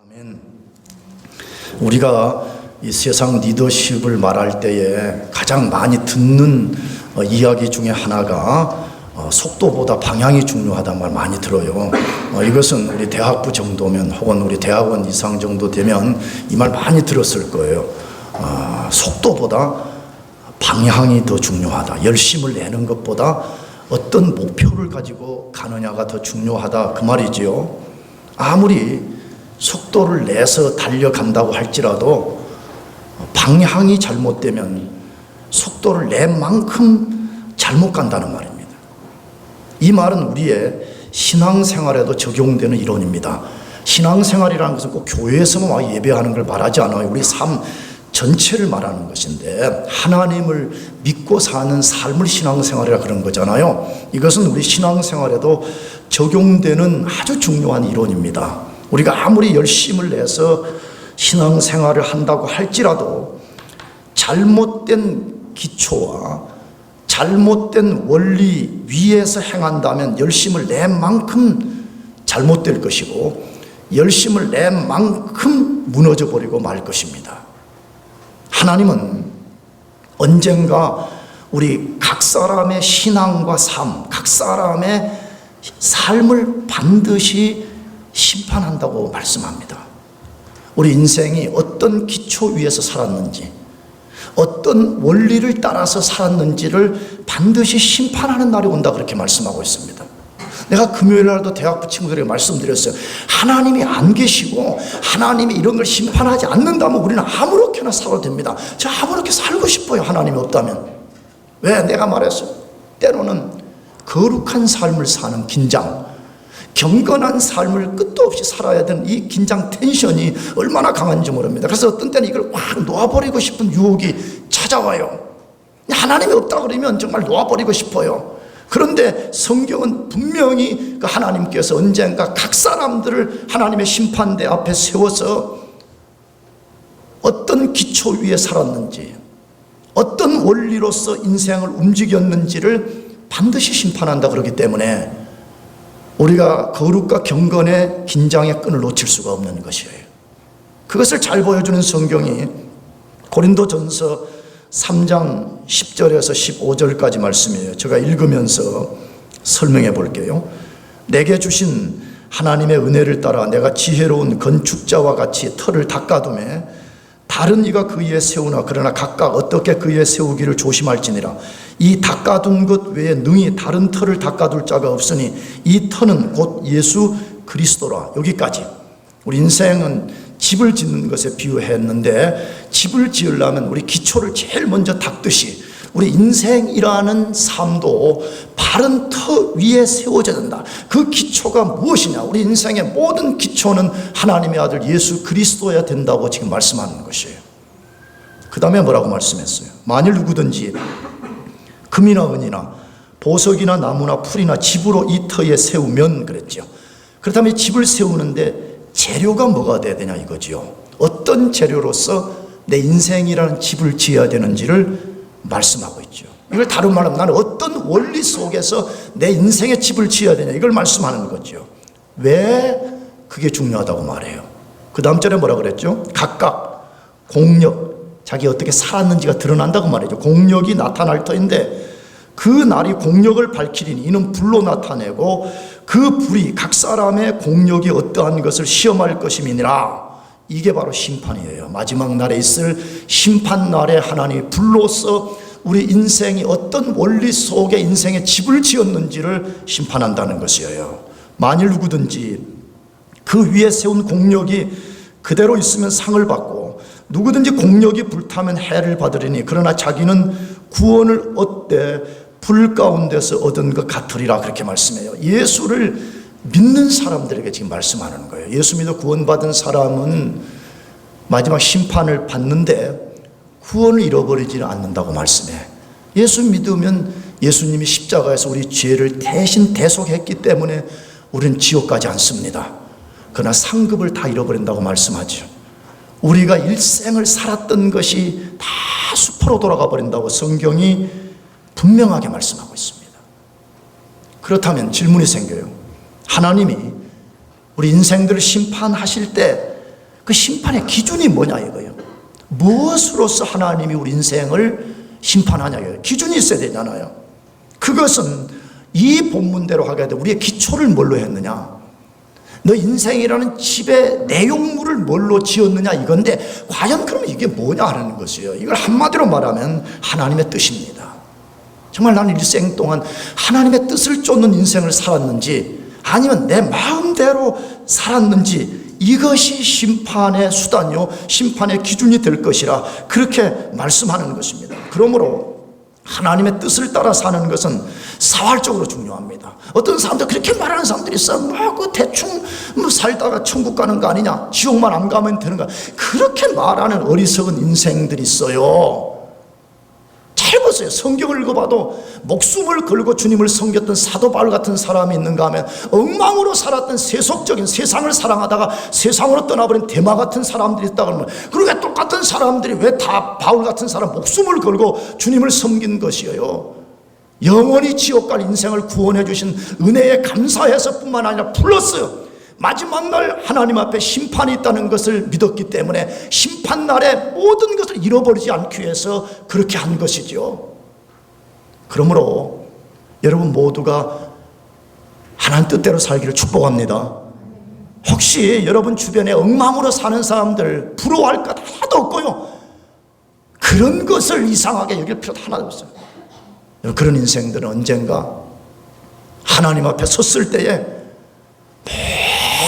아멘. 우리가 이 세상 리더십을 말할 때에 가장 많이 듣는 이야기 중에 하나가 속도보다 방향이 중요하다는 말 많이 들어요. 이것은 우리 대학부 정도면 혹은 우리 대학원 이상 정도 되면 이 말 많이 들었을 거예요. 속도보다 방향이 더 중요하다. 열심을 내는 것보다 어떤 목표를 가지고 가느냐가 더 중요하다, 그 말이지요. 아무리 속도를 내서 달려간다고 할지라도 방향이 잘못되면 속도를 낸 만큼 잘못 간다는 말입니다. 이 말은 우리의 신앙생활에도 적용되는 이론입니다. 신앙생활이라는 것은 꼭 교회에서만 와 예배하는 걸 말하지 않아요. 우리 삶 전체를 말하는 것인데, 하나님을 믿고 사는 삶을 신앙생활이라 그런 거잖아요. 이것은 우리 신앙생활에도 적용되는 아주 중요한 이론입니다. 우리가 아무리 열심을 내서 신앙생활을 한다고 할지라도 잘못된 기초와 잘못된 원리 위에서 행한다면 열심을 낸 만큼 잘못될 것이고, 열심을 낸 만큼 무너져 버리고 말 것입니다. 하나님은 언젠가 우리 각 사람의 신앙과 삶, 각 사람의 삶을 반드시 심판한다고 말씀합니다. 우리 인생이 어떤 기초 위에서 살았는지, 어떤 원리를 따라서 살았는지를 반드시 심판하는 날이 온다, 그렇게 말씀하고 있습니다. 내가 금요일 날도 대학부 친구들에게 말씀드렸어요. 하나님이 안 계시고 하나님이 이런 걸 심판하지 않는다면 우리는 아무렇게나 살아도 됩니다. 저 아무렇게 살고 싶어요, 하나님이 없다면. 왜? 내가 말했어요. 때로는 거룩한 삶을 사는 긴장, 경건한 삶을 끝도 없이 살아야 되는 이 긴장 텐션이 얼마나 강한지 모릅니다. 그래서 어떤 때는 이걸 확 놓아버리고 싶은 유혹이 찾아와요. 하나님이 없다 그러면 정말 놓아버리고 싶어요. 그런데 성경은 분명히 그 하나님께서 언젠가 각 사람들을 하나님의 심판대 앞에 세워서 어떤 기초 위에 살았는지, 어떤 원리로서 인생을 움직였는지를 반드시 심판한다 그러기 때문에 우리가 거룩과 경건의 긴장의 끈을 놓칠 수가 없는 것이에요. 그것을 잘 보여주는 성경이 고린도전서 3장 10절에서 15절까지 말씀이에요. 제가 읽으면서 설명해 볼게요. 내게 주신 하나님의 은혜를 따라 내가 지혜로운 건축자와 같이 터를 닦아두매 다른 이가 그 위에 세우나 그러나 각각 어떻게 그 위에 세우기를 조심할지니라. 이 닦아둔 것 외에 능히 다른 터를 닦아둘 자가 없으니 이 터는 곧 예수 그리스도라. 여기까지. 우리 인생은 집을 짓는 것에 비유했는데, 집을 지으려면 우리 기초를 제일 먼저 닦듯이 우리 인생이라는 삶도 바른 터 위에 세워져야 된다. 그 기초가 무엇이냐? 우리 인생의 모든 기초는 하나님의 아들 예수 그리스도여야 된다고 지금 말씀하는 것이에요. 그 다음에 뭐라고 말씀했어요? 만일 누구든지 금이나 은이나 보석이나 나무나 풀이나 집으로 이 터에 세우면, 그랬죠. 그렇다면 집을 세우는데 재료가 뭐가 돼야 되냐 이거지요. 어떤 재료로서 내 인생이라는 집을 지어야 되는지를 말씀하고 있죠. 이걸 다른 말로 하면 나는 어떤 원리 속에서 내 인생의 집을 지어야 되냐, 이걸 말씀하는 거죠. 왜 그게 중요하다고 말해요. 그 다음 절에 뭐라 그랬죠? 각각 공력, 자기 어떻게 살았는지가 드러난다고 말이죠. 공력이 나타날 터인데 그 날이 공력을 밝히리니 이는 불로 나타내고 그 불이 각 사람의 공력이 어떠한 것을 시험할 것임이니라. 이게 바로 심판이에요. 마지막 날에 있을 심판 날에 하나님이 불로서 우리 인생이 어떤 원리 속에 인생의 집을 지었는지를 심판한다는 것이에요. 만일 누구든지 그 위에 세운 공력이 그대로 있으면 상을 받고 누구든지 공력이 불타면 해를 받으리니 그러나 자기는 구원을 얻되 불 가운데서 얻은 것 같으리라, 그렇게 말씀해요. 예수를 믿는 사람들에게 지금 말씀하는 거예요. 예수 믿어 구원받은 사람은 마지막 심판을 받는데 구원을 잃어버리지는 않는다고 말씀해. 예수 믿으면 예수님이 십자가에서 우리 죄를 대신 대속했기 때문에 우리는 지옥 가지 않습니다. 그러나 상급을 다 잃어버린다고 말씀하죠. 우리가 일생을 살았던 것이 다 수포로 돌아가 버린다고 성경이 분명하게 말씀하고 있습니다. 그렇다면 질문이 생겨요. 하나님이 우리 인생들을 심판하실 때 그 심판의 기준이 뭐냐 이거예요. 무엇으로서 하나님이 우리 인생을 심판하냐 이거예요. 기준이 있어야 되잖아요. 그것은 이 본문대로 하게 돼. 우리의 기초를 뭘로 했느냐, 너 인생이라는 집의 내용물을 뭘로 지었느냐 이건데, 과연 그러면 이게 뭐냐 하는 것이에요. 이걸 한마디로 말하면 하나님의 뜻입니다. 정말 나는 일생 동안 하나님의 뜻을 쫓는 인생을 살았는지 아니면 내 마음대로 살았는지, 이것이 심판의 수단이요 심판의 기준이 될 것이라 그렇게 말씀하는 것입니다. 그러므로 하나님의 뜻을 따라 사는 것은 사활적으로 중요합니다. 어떤 사람들 그렇게 말하는 사람들이 있어요. 그 대충 살다가 천국 가는 거 아니냐, 지옥만 안 가면 되는가, 그렇게 말하는 어리석은 인생들이 있어요. 잘 보세요. 성경을 읽어봐도 목숨을 걸고 주님을 섬겼던 사도 바울 같은 사람이 있는가 하면, 엉망으로 살았던 세속적인 세상을 사랑하다가 세상으로 떠나버린 데마 같은 사람들이 있다 그러면, 그러게 똑같은 사람들이 왜 다 바울 같은 사람 목숨을 걸고 주님을 섬긴 것이에요. 영원히 지옥 갈 인생을 구원해 주신 은혜에 감사해서 뿐만 아니라 플러스 마지막 날 하나님 앞에 심판이 있다는 것을 믿었기 때문에 심판 날에 모든 것을 잃어버리지 않기 위해서 그렇게 한 것이죠. 그러므로 여러분 모두가 하나님 뜻대로 살기를 축복합니다. 혹시 여러분 주변에 엉망으로 사는 사람들 부러워할 것 하나도 없고요, 그런 것을 이상하게 여길 필요도 하나도 없어요. 그런 인생들은 언젠가 하나님 앞에 섰을 때에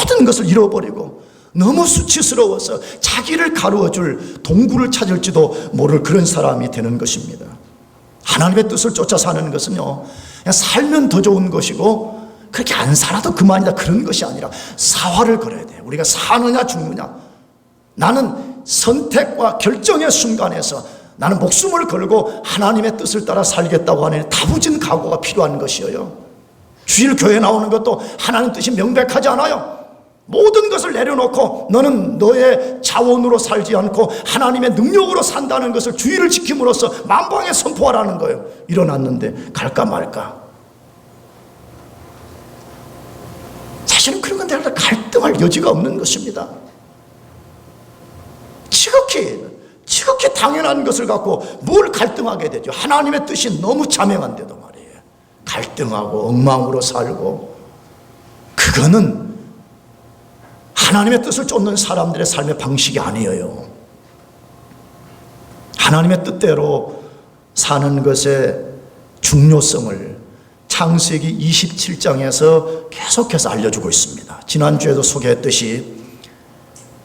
모든 것을 잃어버리고 너무 수치스러워서 자기를 가루어줄 동굴을 찾을지도 모를 그런 사람이 되는 것입니다. 하나님의 뜻을 쫓아 사는 것은요, 그냥 살면 더 좋은 것이고 그렇게 안 살아도 그만이다 그런 것이 아니라 사활을 걸어야 돼요. 우리가 사느냐 죽느냐, 나는 선택과 결정의 순간에서 나는 목숨을 걸고 하나님의 뜻을 따라 살겠다고 하는 다부진 각오가 필요한 것이에요. 주일 교회 나오는 것도 하나님 뜻이 명백하지 않아요. 모든 것을 내려놓고 너는 너의 자원으로 살지 않고 하나님의 능력으로 산다는 것을 주의를 지킴으로써 만방에 선포하라는 거예요. 일어났는데 갈까 말까. 사실은 그런 건 내가 갈등할 여지가 없는 것입니다. 지극히 당연한 것을 갖고 뭘 갈등하게 되죠. 하나님의 뜻이 너무 자명한데도 말이에요. 갈등하고 엉망으로 살고, 그거는 하나님의 뜻을 쫓는 사람들의 삶의 방식이 아니에요. 하나님의 뜻대로 사는 것의 중요성을 창세기 27장에서 계속해서 알려주고 있습니다. 지난주에도 소개했듯이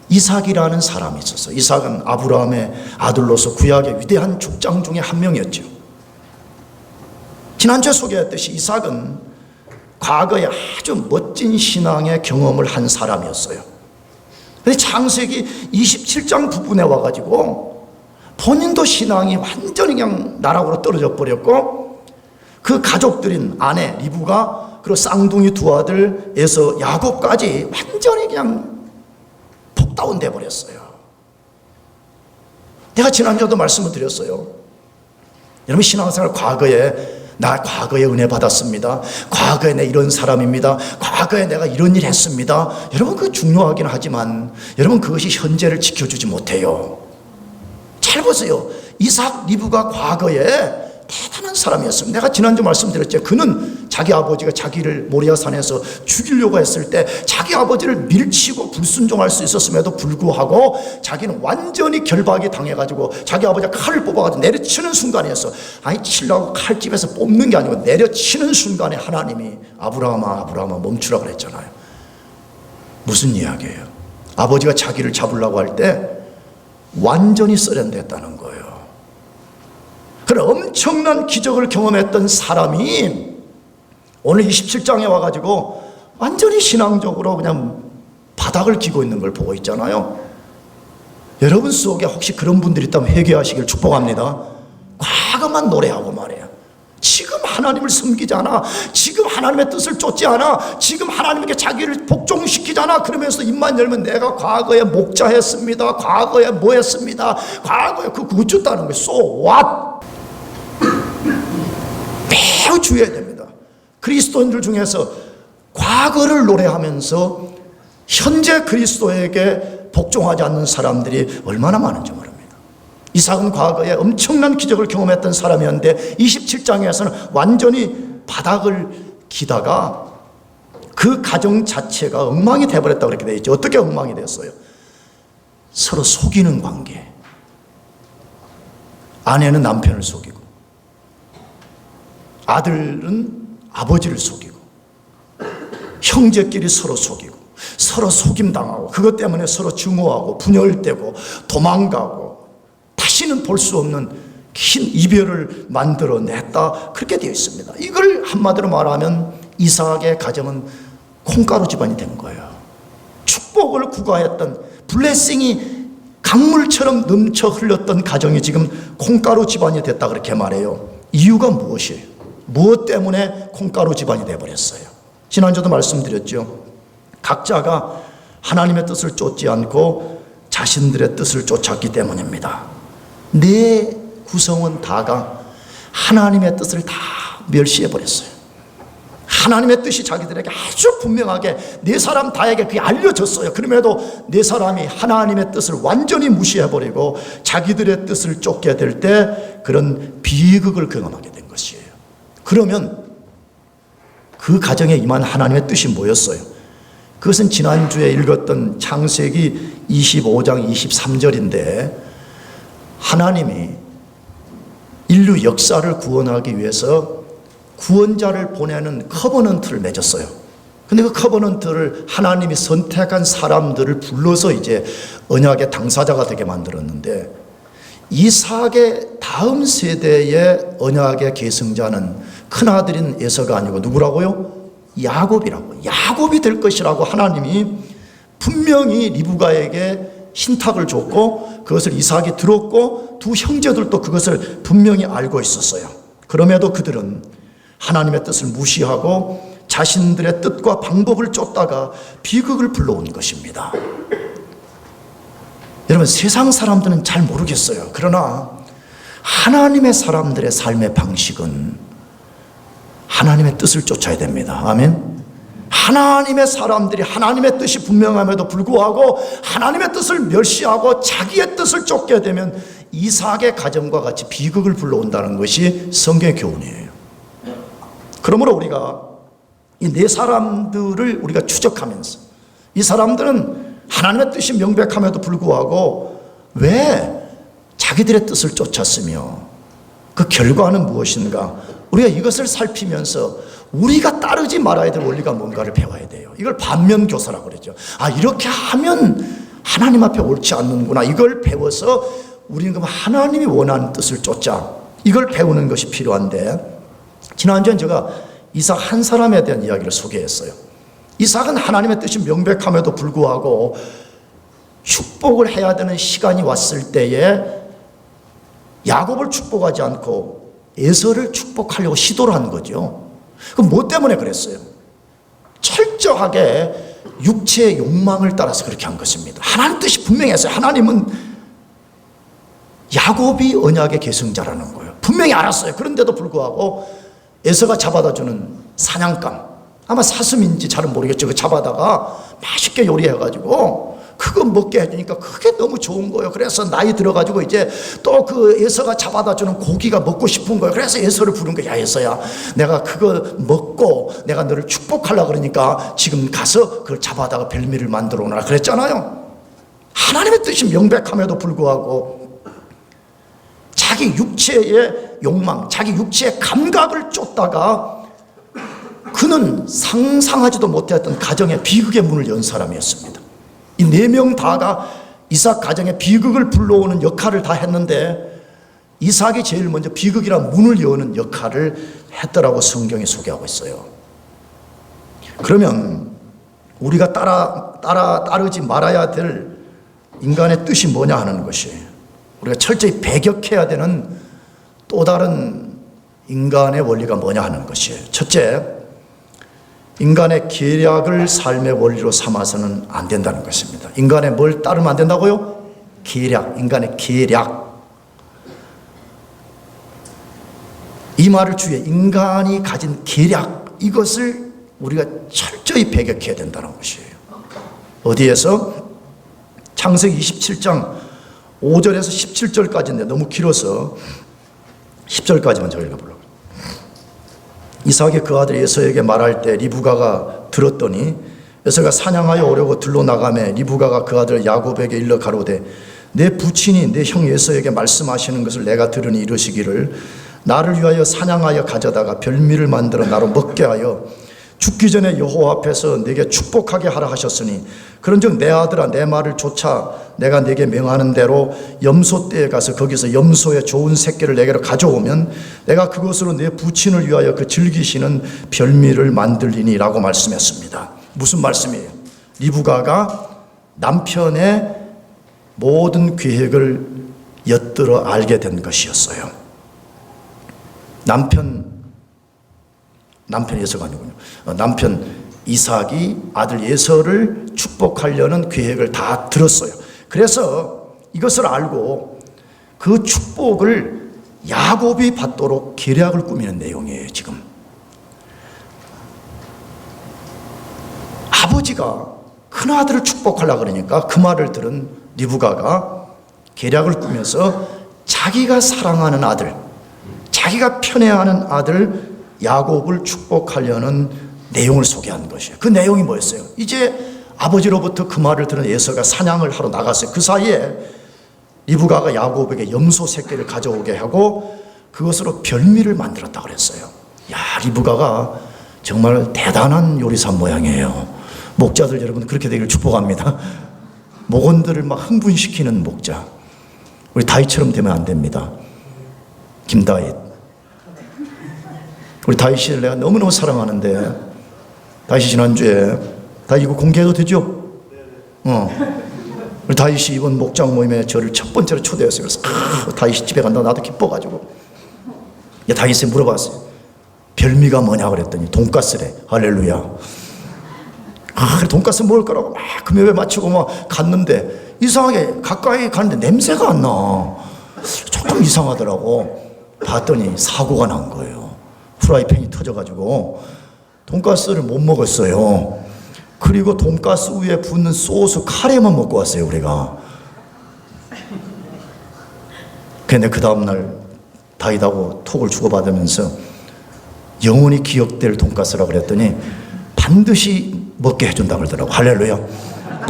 이삭이라는 사람이 있었어요. 이삭은 아브라함의 아들로서 구약의 위대한 족장 중에 한 명이었죠. 지난주에 소개했듯이 이삭은 과거에 아주 멋진 신앙의 경험을 한 사람이었어요. 그런데 창세기 27장 부분에 와가지고 본인도 신앙이 완전히 그냥 나락으로 떨어져 버렸고, 그 가족들인 아내 리브가 그리고 쌍둥이 두 아들 에서 야곱까지 완전히 그냥 폭다운돼 버렸어요. 내가 지난주에도 말씀을 드렸어요. 여러분 신앙생활 나 과거에 은혜 받았습니다. 과거에 내 이런 사람입니다. 과거에 내가 이런 일 했습니다. 여러분 그거 중요하긴 하지만 여러분 그것이 현재를 지켜주지 못해요. 잘 보세요. 이삭 리브가 과거에 대단한 사람이었습니다. 내가 지난주 말씀드렸죠. 그는 자기 아버지가 자기를 모리아산에서 죽이려고 했을 때 자기 아버지를 밀치고 불순종할 수 있었음에도 불구하고 자기는 완전히 결박이 당해가지고 자기 아버지가 칼을 뽑아가지고 내려치는 순간이었어. 아니 치려고 칼집에서 뽑는 게 아니고 내려치는 순간에 하나님이 아브라함아 멈추라 그랬잖아요. 무슨 이야기예요? 아버지가 자기를 잡으려고 할 때 완전히 서렌됐다는 거예요. 그런 엄청난 기적을 경험했던 사람이 오늘 27장에 와가지고 완전히 신앙적으로 그냥 바닥을 기고 있는 걸 보고 있잖아요. 여러분 속에 혹시 그런 분들이 있다면 회개하시길 축복합니다. 과거만 노래하고 말이에요. 지금 하나님을 섬기지 않아, 지금 하나님의 뜻을 쫓지 않아, 지금 하나님에게 자기를 복종시키지 않아. 그러면서 입만 열면 내가 과거에 목자했습니다, 과거에 뭐 했습니다, 과거에 그거 어쩌다는 거예요. So what? 매우 주의해야 됩니다. 그리스도인들 중에서 과거를 노래하면서 현재 그리스도에게 복종하지 않는 사람들이 얼마나 많은지 모릅니다. 이삭은 과거에 엄청난 기적을 경험했던 사람이었는데 27장에서는 완전히 바닥을 기다가 그 가정 자체가 엉망이 돼버렸다고 그렇게 되어 있죠. 어떻게 엉망이 됐어요? 서로 속이는 관계. 아내는 남편을 속이고 아들은 아버지를 속이고 형제끼리 서로 속이고 서로 속임당하고 그것 때문에 서로 증오하고 분열되고 도망가고 다시는 볼 수 없는 긴 이별을 만들어냈다, 그렇게 되어 있습니다. 이걸 한마디로 말하면 이삭의 가정은 콩가루 집안이 된 거예요. 축복을 구가했던 블레싱이 강물처럼 넘쳐 흘렀던 가정이 지금 콩가루 집안이 됐다, 그렇게 말해요. 이유가 무엇이에요? 무엇 때문에 콩가루 집안이 되어버렸어요? 지난주도 말씀드렸죠. 각자가 하나님의 뜻을 쫓지 않고 자신들의 뜻을 쫓았기 때문입니다. 내 구성원 다가 하나님의 뜻을 다 멸시해버렸어요. 하나님의 뜻이 자기들에게 아주 분명하게 네 사람 다에게 그게 알려졌어요. 그럼에도 네 사람이 하나님의 뜻을 완전히 무시해버리고 자기들의 뜻을 쫓게 될 때 그런 비극을 경험하게 된 것이에요. 그러면 그 가정에 임한 하나님의 뜻이 뭐였어요? 그것은 지난주에 읽었던 창세기 25장 23절인데 하나님이 인류 역사를 구원하기 위해서 구원자를 보내는 커버넌트를 맺었어요. 근데 그 커버넌트를 하나님이 선택한 사람들을 불러서 이제 언약의 당사자가 되게 만들었는데 이삭의 다음 세대의 언약의 계승자는 큰아들인 에서가 아니고 누구라고요? 야곱이라고. 야곱이 될 것이라고 하나님이 분명히 리브가에게 신탁을 줬고 그것을 이삭이 들었고 두 형제들도 그것을 분명히 알고 있었어요. 그럼에도 그들은 하나님의 뜻을 무시하고 자신들의 뜻과 방법을 쫓다가 비극을 불러온 것입니다. 여러분, 세상 사람들은 잘 모르겠어요. 그러나 하나님의 사람들의 삶의 방식은 하나님의 뜻을 쫓아야 됩니다. 아멘. 하나님의 사람들이 하나님의 뜻이 분명함에도 불구하고 하나님의 뜻을 멸시하고 자기의 뜻을 쫓게 되면 이삭의 가정과 같이 비극을 불러온다는 것이 성경의 교훈이에요. 그러므로 우리가 이 네 사람들을 우리가 추적하면서 이 사람들은 하나님의 뜻이 명백함에도 불구하고 왜 자기들의 뜻을 쫓았으며 그 결과는 무엇인가, 우리가 이것을 살피면서 우리가 따르지 말아야 될 원리가 뭔가를 배워야 돼요. 이걸 반면교사라고 그러죠. 아, 이렇게 하면 하나님 앞에 옳지 않는구나. 이걸 배워서 우리는 그럼 하나님이 원하는 뜻을 쫓자. 이걸 배우는 것이 필요한데, 지난주엔 제가 이삭 한 사람에 대한 이야기를 소개했어요. 이삭은 하나님의 뜻이 명백함에도 불구하고 축복을 해야 되는 시간이 왔을 때에 야곱을 축복하지 않고 에서를 축복하려고 시도를 한 거죠. 그럼 뭐 때문에 그랬어요? 철저하게 육체의 욕망을 따라서 그렇게 한 것입니다. 하나님 뜻이 분명했어요. 하나님은 야곱이 언약의 계승자라는 거예요. 분명히 알았어요. 그런데도 불구하고 에서가 잡아다주는 사냥감, 아마 사슴인지 잘은 모르겠죠. 그 잡아다가 맛있게 요리해가지고 그거 먹게 해주니까 그게 너무 좋은 거예요. 그래서 나이 들어가지고 이제 또 그 에서가 잡아다주는 고기가 먹고 싶은 거예요. 그래서 에서를 부른 거야. 야, 에서야, 내가 그거 먹고 내가 너를 축복하려고 그러니까 지금 가서 그걸 잡아다가 별미를 만들어 오너라 그랬잖아요. 하나님의 뜻이 명백함에도 불구하고 자기 육체의 욕망, 자기 육체의 감각을 쫓다가 그는 상상하지도 못했던 가정의 비극의 문을 연 사람이었습니다. 이 네 명 다가 이삭 가정의 비극을 불러오는 역할을 다 했는데 이삭이 제일 먼저 비극이란 문을 여는 역할을 했더라고 성경이 소개하고 있어요. 그러면 우리가 따르지 말아야 될 인간의 뜻이 뭐냐 하는 것이, 우리가 철저히 배격해야 되는 또 다른 인간의 원리가 뭐냐 하는 것이에요. 첫째, 인간의 계략을 삶의 원리로 삼아서는 안 된다는 것입니다. 인간의 뭘 따르면 안 된다고요? 계략, 인간의 계략. 이 말을 주의해. 인간이 가진 계략, 이것을 우리가 철저히 배격해야 된다는 것이에요. 어디에서? 창세기 27장 5절에서 17절까지인데 너무 길어서 10절까지만 저 읽어보려고. 이삭이 그 아들 에서에게 말할 때 리브가가 들었더니 에서가 사냥하여 오려고 들로 나가매 리브가가 그 아들 야곱에게 일러 가로되 내 부친이 내 형 에서에게 말씀하시는 것을 내가 들으니 이르시기를 나를 위하여 사냥하여 가져다가 별미를 만들어 나로 먹게 하여 죽기 전에 여호와 앞에서 내게 축복하게 하라 하셨으니 그런즉 내 아들아 내 말을 좇아 내가 내게 명하는 대로 염소떼에 가서 거기서 염소의 좋은 새끼를 내게로 가져오면 내가 그것으로 내 부친을 위하여 그 즐기시는 별미를 만들리니 라고 말씀했습니다. 무슨 말씀이에요? 리브가가 남편의 모든 계획을 엿들어 알게 된 것이었어요. 남편 에서가 아니군요. 남편 이삭이 아들 에서를 축복하려는 계획을 다 들었어요. 그래서 이것을 알고 그 축복을 야곱이 받도록 계략을 꾸미는 내용이에요. 지금 아버지가 큰아들을 축복하려고 그러니까 그 말을 들은 리브가가 계략을 꾸며서 자기가 사랑하는 아들, 자기가 편애하는 아들 야곱을 축복하려는 내용을 소개한 것이에요. 그 내용이 뭐였어요? 이제 아버지로부터 그 말을 들은 에서가 사냥을 하러 나갔어요. 그 사이에 리브가가 야곱에게 염소 새끼를 가져오게 하고 그것으로 별미를 만들었다고 그랬어요. 야, 리브가가 정말 대단한 요리사 모양이에요. 목자들 여러분 그렇게 되기를 축복합니다. 목원들을 막 흥분시키는 목자. 우리 다윗처럼 되면 안 됩니다. 김다윗. 우리 다윗을 내가 너무너무 사랑하는데 다윗이 지난주에 다 이거 공개해도 되죠? 우리 다윗이 이번 목장 모임에 저를 첫 번째로 초대했어요. 그래서 다윗이 집에 간다 나도 기뻐가지고 다윗에 물어봤어요. 별미가 뭐냐 그랬더니 돈가스래. 할렐루야. 돈가스 먹을 거라고 막 금요일 마치고 막 갔는데 이상하게 가까이 가는데 냄새가 안 나. 조금 이상하더라고. 봤더니 사고가 난 거예요. 프라이팬이 터져가지고 돈가스를 못 먹었어요. 그리고 돈가스 위에 붓는 소스 카레만 먹고 왔어요 우리가. 근데 그 다음날 다윗하고 톡을 주고받으면서 영원히 기억될 돈가스라고 그랬더니 반드시 먹게 해준다고 그러더라고. 할렐루야.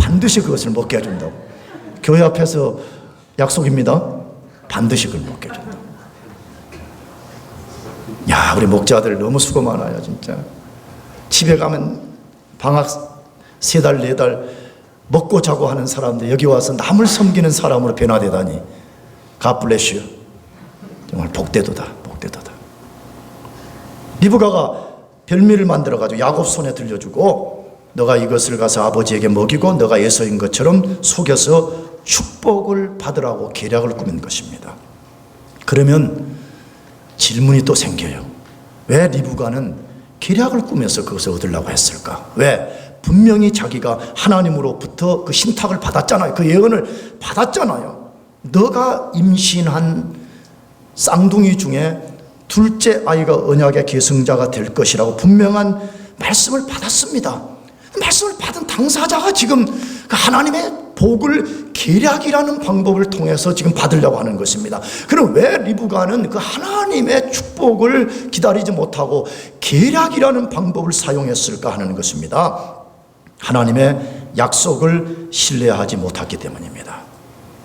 반드시 그것을 먹게 해준다고. 교회 앞에서 약속입니다. 반드시 그걸 먹게 해준다. 야, 우리 목자들 너무 수고 많아요 진짜. 집에 가면 방학 3달 4달 먹고 자고 하는 사람들 여기 와서 남을 섬기는 사람으로 변화되다니. God bless you. 정말 복되도다. 복되도다. 리브가가 별미를 만들어가지고 야곱 손에 들려주고 너가 이것을 가서 아버지에게 먹이고 너가 에서인 것처럼 속여서 축복을 받으라고 계략을 꾸민 것입니다. 그러면 질문이 또 생겨요. 왜 리브가는 계략을 꾸며서 그것을 얻으려고 했을까? 왜? 분명히 자기가 하나님으로부터 그 신탁을 받았잖아요. 그 예언을 받았잖아요. 너가 임신한 쌍둥이 중에 둘째 아이가 언약의 계승자가 될 것이라고 분명한 말씀을 받았습니다. 말씀을 받은 당사자가 지금 그 하나님의 복을 계략이라는 방법을 통해서 지금 받으려고 하는 것입니다. 그럼 왜 리브가는 그 하나님의 축복을 기다리지 못하고 계략이라는 방법을 사용했을까 하는 것입니다. 하나님의 약속을 신뢰하지 못했기 때문입니다.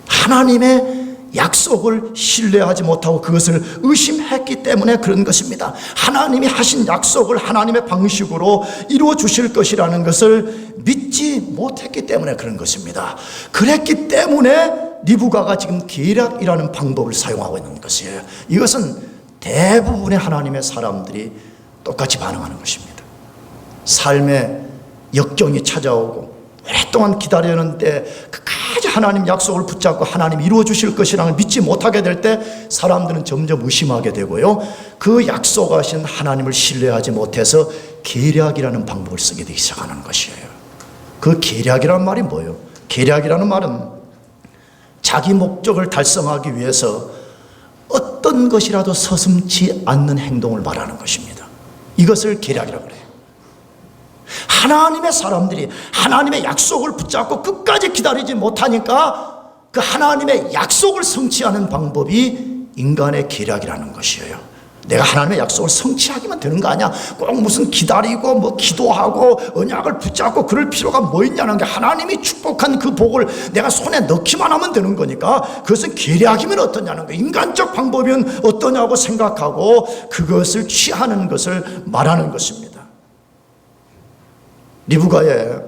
하나님의 약속을 신뢰하지 못하고 그것을 의심했기 때문에 그런 것입니다. 하나님이 하신 약속을 하나님의 방식으로 이루어 주실 것이라는 것을 믿지 못했기 때문에 그런 것입니다. 그랬기 때문에 리브가가 지금 계략이라는 방법을 사용하고 있는 것이에요. 이것은 대부분의 하나님의 사람들이 똑같이 반응하는 것입니다. 삶의 역경이 찾아오고 오랫동안 기다렸는데 끝까지 하나님 약속을 붙잡고 하나님 이루어 주실 것이라는 믿지 못하게 될 때 사람들은 점점 의심하게 되고요. 그 약속하신 하나님을 신뢰하지 못해서 계략이라는 방법을 쓰게 되기 시작하는 것이에요. 그 계략이라는 말이 뭐예요? 계략이라는 말은 자기 목적을 달성하기 위해서 어떤 것이라도 서슴지 않는 행동을 말하는 것입니다. 이것을 계략이라고 해요. 하나님의 사람들이 하나님의 약속을 붙잡고 끝까지 기다리지 못하니까 그 하나님의 약속을 성취하는 방법이 인간의 계략이라는 것이에요. 내가 하나님의 약속을 성취하기만 되는 거 아니야? 꼭 무슨 기다리고 뭐 기도하고 언약을 붙잡고 그럴 필요가 뭐 있냐는 게, 하나님이 축복한 그 복을 내가 손에 넣기만 하면 되는 거니까 그것은 계략이면 어떠냐는 거, 인간적 방법이면 어떠냐고 생각하고 그것을 취하는 것을 말하는 것입니다. 리브가의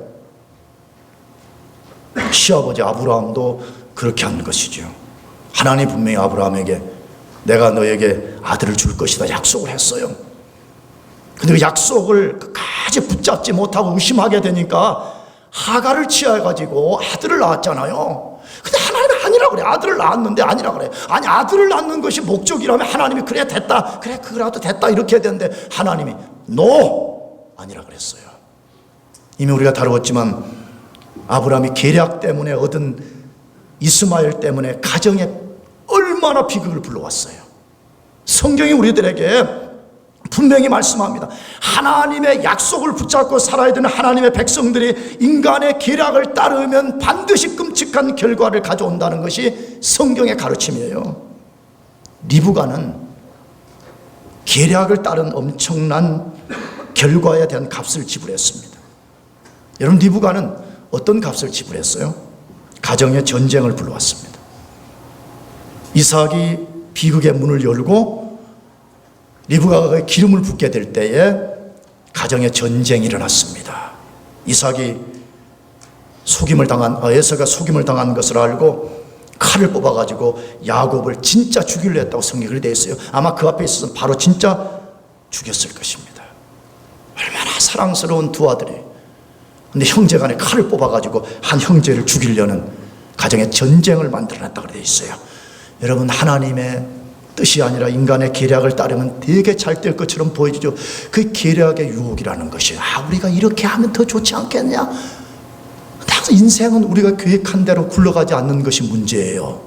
시아버지 아브라함도 그렇게 한 것이죠. 하나님 분명히 아브라함에게 내가 너에게 아들을 줄 것이다 약속을 했어요. 근데 그 약속을 끝까지 붙잡지 못하고 의심하게 되니까 하갈을 취해가지고 아들을 낳았잖아요. 근데 하나님은 아니라 그래. 아들을 낳았는데 아니라 그래. 아니, 아들을 낳는 것이 목적이라면 하나님이 그래 됐다, 그래 그래도 됐다 이렇게 해야 되는데 하나님이 노! 아니라 그랬어요. 이미 우리가 다루었지만 아브라함이 계략 때문에 얻은 이스마엘 때문에 가정에 얼마나 비극을 불러왔어요. 성경이 우리들에게 분명히 말씀합니다. 하나님의 약속을 붙잡고 살아야 되는 하나님의 백성들이 인간의 계략을 따르면 반드시 끔찍한 결과를 가져온다는 것이 성경의 가르침이에요. 리브가는 계략을 따른 엄청난 결과에 대한 값을 지불했습니다. 여러분, 리브가는 어떤 값을 지불했어요? 가정의 전쟁을 불러왔습니다. 이삭이 비극의 문을 열고 리브가가 기름을 붓게 될 때에 가정의 전쟁이 일어났습니다. 이삭이 에서가 속임을 당한 것을 알고 칼을 뽑아가지고 야곱을 진짜 죽이려 했다고 성경이 되어 있어요. 아마 그 앞에 있어서 바로 진짜 죽였을 것입니다. 얼마나 사랑스러운 두 아들이, 근데 형제간에 칼을 뽑아가지고 한 형제를 죽이려는 가정의 전쟁을 만들어냈다고 되어 있어요. 여러분, 하나님의 뜻이 아니라 인간의 계략을 따르면 되게 잘 될 것처럼 보여지죠. 그 계략의 유혹이라는 것이, 우리가 이렇게 하면 더 좋지 않겠냐? 항상 인생은 우리가 계획한 대로 굴러가지 않는 것이 문제예요.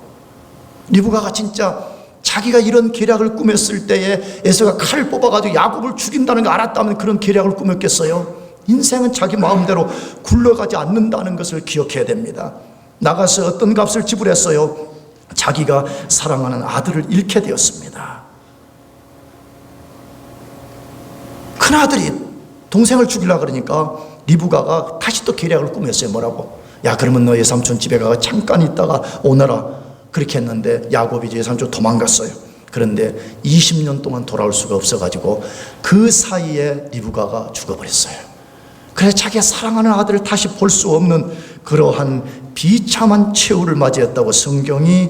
리브가가 진짜 자기가 이런 계략을 꾸몄을 때에 에서가 칼을 뽑아가지고 야곱을 죽인다는 걸 알았다면 그런 계략을 꾸몄겠어요? 인생은 자기 마음대로 굴러가지 않는다는 것을 기억해야 됩니다. 나가서 어떤 값을 지불했어요? 자기가 사랑하는 아들을 잃게 되었습니다. 큰아들이 동생을 죽이려고 그러니까 리브가가 다시 또 계략을 꾸몄어요. 뭐라고? 야, 그러면 너의 삼촌 집에 가서 잠깐 있다가 오너라. 그렇게 했는데 야곱이 이제 삼촌 도망갔어요. 그런데 20년 동안 돌아올 수가 없어가지고 그 사이에 리브가가 죽어버렸어요. 그래서 자기가 사랑하는 아들을 다시 볼 수 없는 그러한 비참한 최후를 맞이했다고 성경이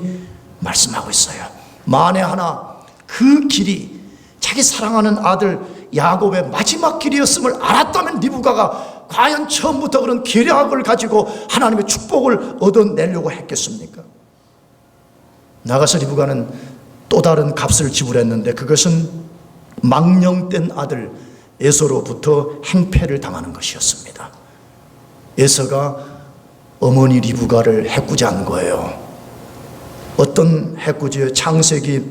말씀하고 있어요. 만에 하나 그 길이 자기 사랑하는 아들 야곱의 마지막 길이었음을 알았다면 리브가가 과연 처음부터 그런 계략을 가지고 하나님의 축복을 얻어내려고 했겠습니까? 나가서 리브가는 또 다른 값을 지불했는데 그것은 망령된 아들 에서로부터 행패를 당하는 것이었습니다. 에서가 어머니 리브가를 해꾸지한 거예요. 어떤 해꾸지요? 창세기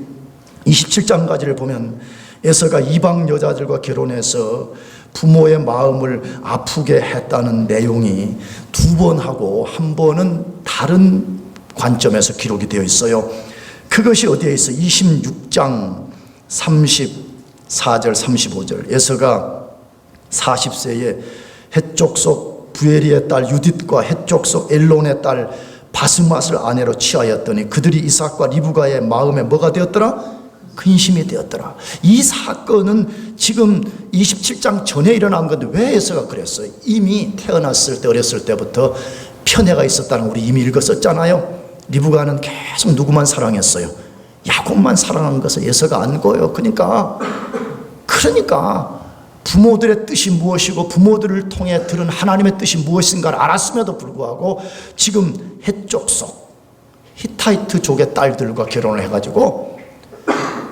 27장까지를 보면 에서가 이방 여자들과 결혼해서 부모의 마음을 아프게 했다는 내용이 두 번 하고 한 번은 다른 관점에서 기록이 되어 있어요. 그것이 어디에 있어? 26장 34절 35절. 에서가 40세에 헷족 속 부에리의 딸 유딧과 헷족 속 엘론의 딸 바스맛을 아내로 취하였더니 그들이 이삭과 리브가의 마음에 뭐가 되었더라? 근심이 되었더라. 이 사건은 지금 27장 전에 일어난 건데 왜 에서가 그랬어요? 이미 태어났을 때 어렸을 때부터 편애가 있었다는 우리 이미 읽었었잖아요. 리브가는 계속 누구만 사랑했어요? 야곱만 사랑한 것을 에서가 안 거예요. 그러니까 부모들의 뜻이 무엇이고 부모들을 통해 들은 하나님의 뜻이 무엇인가를 알았음에도 불구하고 지금 헷족 속 히타이트족의 딸들과 결혼을 해가지고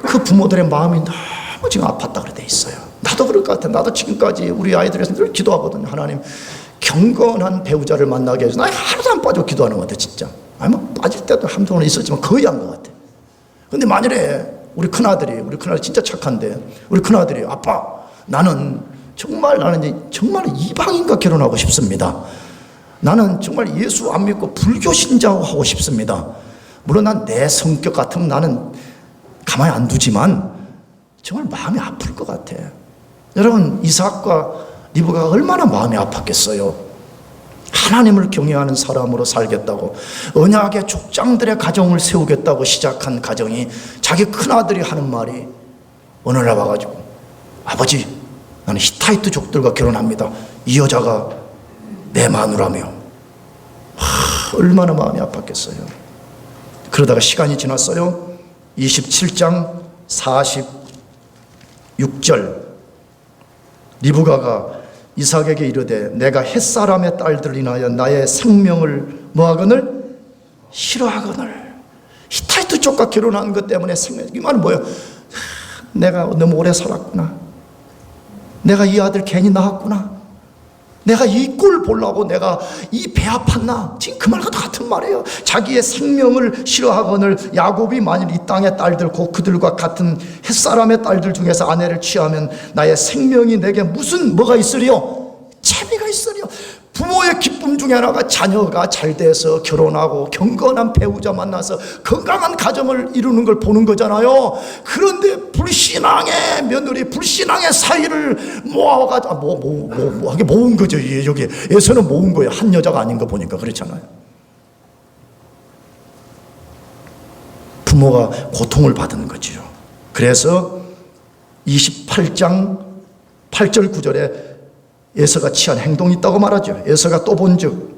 그 부모들의 마음이 너무 지금 아팠다 그래 돼 있어요. 나도 그럴 것 같아. 나도 지금까지 우리 아이들에서 늘 기도하거든요. 하나님 경건한 배우자를 만나게 해서 나 하루도 안 빠져 기도하는 것 같아 진짜. 아니 뭐 빠질 때도 한동안 있었지만 거의 한 것 같아. 근데 만일에 우리 큰아들이 진짜 착한데 우리 큰아들이 아빠 나는 정말 나는 정말 이방인과 결혼하고 싶습니다. 나는 정말 예수 안 믿고 불교 신자하고 싶습니다. 물론 난 내 성격 같으면 나는 가만히 안 두지만 정말 마음이 아플 것 같아. 여러분, 이삭과 리브가가 얼마나 마음이 아팠겠어요. 하나님을 경외하는 사람으로 살겠다고, 언약의 족장들의 가정을 세우겠다고 시작한 가정이, 자기 큰아들이 하는 말이 어느 날 와가지고, 아버지, 나는 히타이트 족들과 결혼합니다. 이 여자가 내 마누라며. 얼마나 마음이 아팠겠어요. 그러다가 시간이 지났어요. 27장 46절, 리브가가 이삭에게 이르되 내가 햇사람의 딸들을 인하여 나의 생명을 뭐하거늘? 싫어하거늘. 히타이트 족과 결혼한 것 때문에 생명, 이 말은 뭐예요? 내가 너무 오래 살았구나. 내가 이 아들 괜히 낳았구나. 내가 이 꼴 보려고 내가 이 배 아팠나? 지금 그 말과 같은 말이에요. 자기의 생명을 싫어하거늘, 야곱이 만일 이 땅의 딸들, 곧 그들과 같은 햇사람의 딸들 중에서 아내를 취하면 나의 생명이 내게 무슨 뭐가 있으리요? 재미가 있으리요. 부모의 기쁨 중에 하나가 자녀가 잘 돼서 결혼하고 경건한 배우자 만나서 건강한 가정을 이루는 걸 보는 거잖아요. 그런데 불신앙의 며느리, 불신앙의 사이를 모아가지고 하게 모은 거죠. 여기에서는 모은 거예요. 한 여자가 아닌 거 보니까 그렇잖아요. 부모가 고통을 받은 거죠. 그래서 28장 8절 9절에 에서가 취한 행동이 있다고 말하죠. 에서가 또 본즉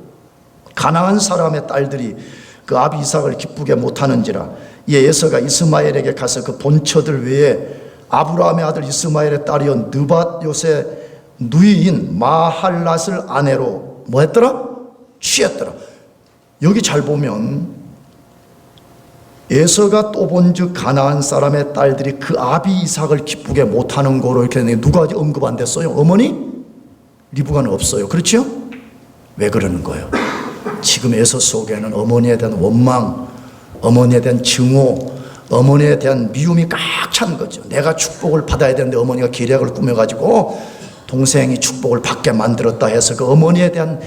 가나안 사람의 딸들이 그 아비 이삭을 기쁘게 못하는지라, 이에 에서가 이스마엘에게 가서 그 본처들 외에 아브라함의 아들 이스마엘의 딸이온 느밧 요새 누이인 마할랏을 아내로 뭐 했더라? 취했더라. 여기 잘 보면 에서가 또 본즉 가나안 사람의 딸들이 그 아비 이삭을 기쁘게 못하는 거로 이렇게 누가 언급 안 됐어요? 어머니? 리브가는 없어요. 그렇죠? 왜 그러는 거예요? 지금 에서 속에는 어머니에 대한 원망, 어머니에 대한 증오, 어머니에 대한 미움이 꽉 찬 거죠. 내가 축복을 받아야 되는데 어머니가 계략을 꾸며가지고 동생이 축복을 받게 만들었다 해서 그 어머니에 대한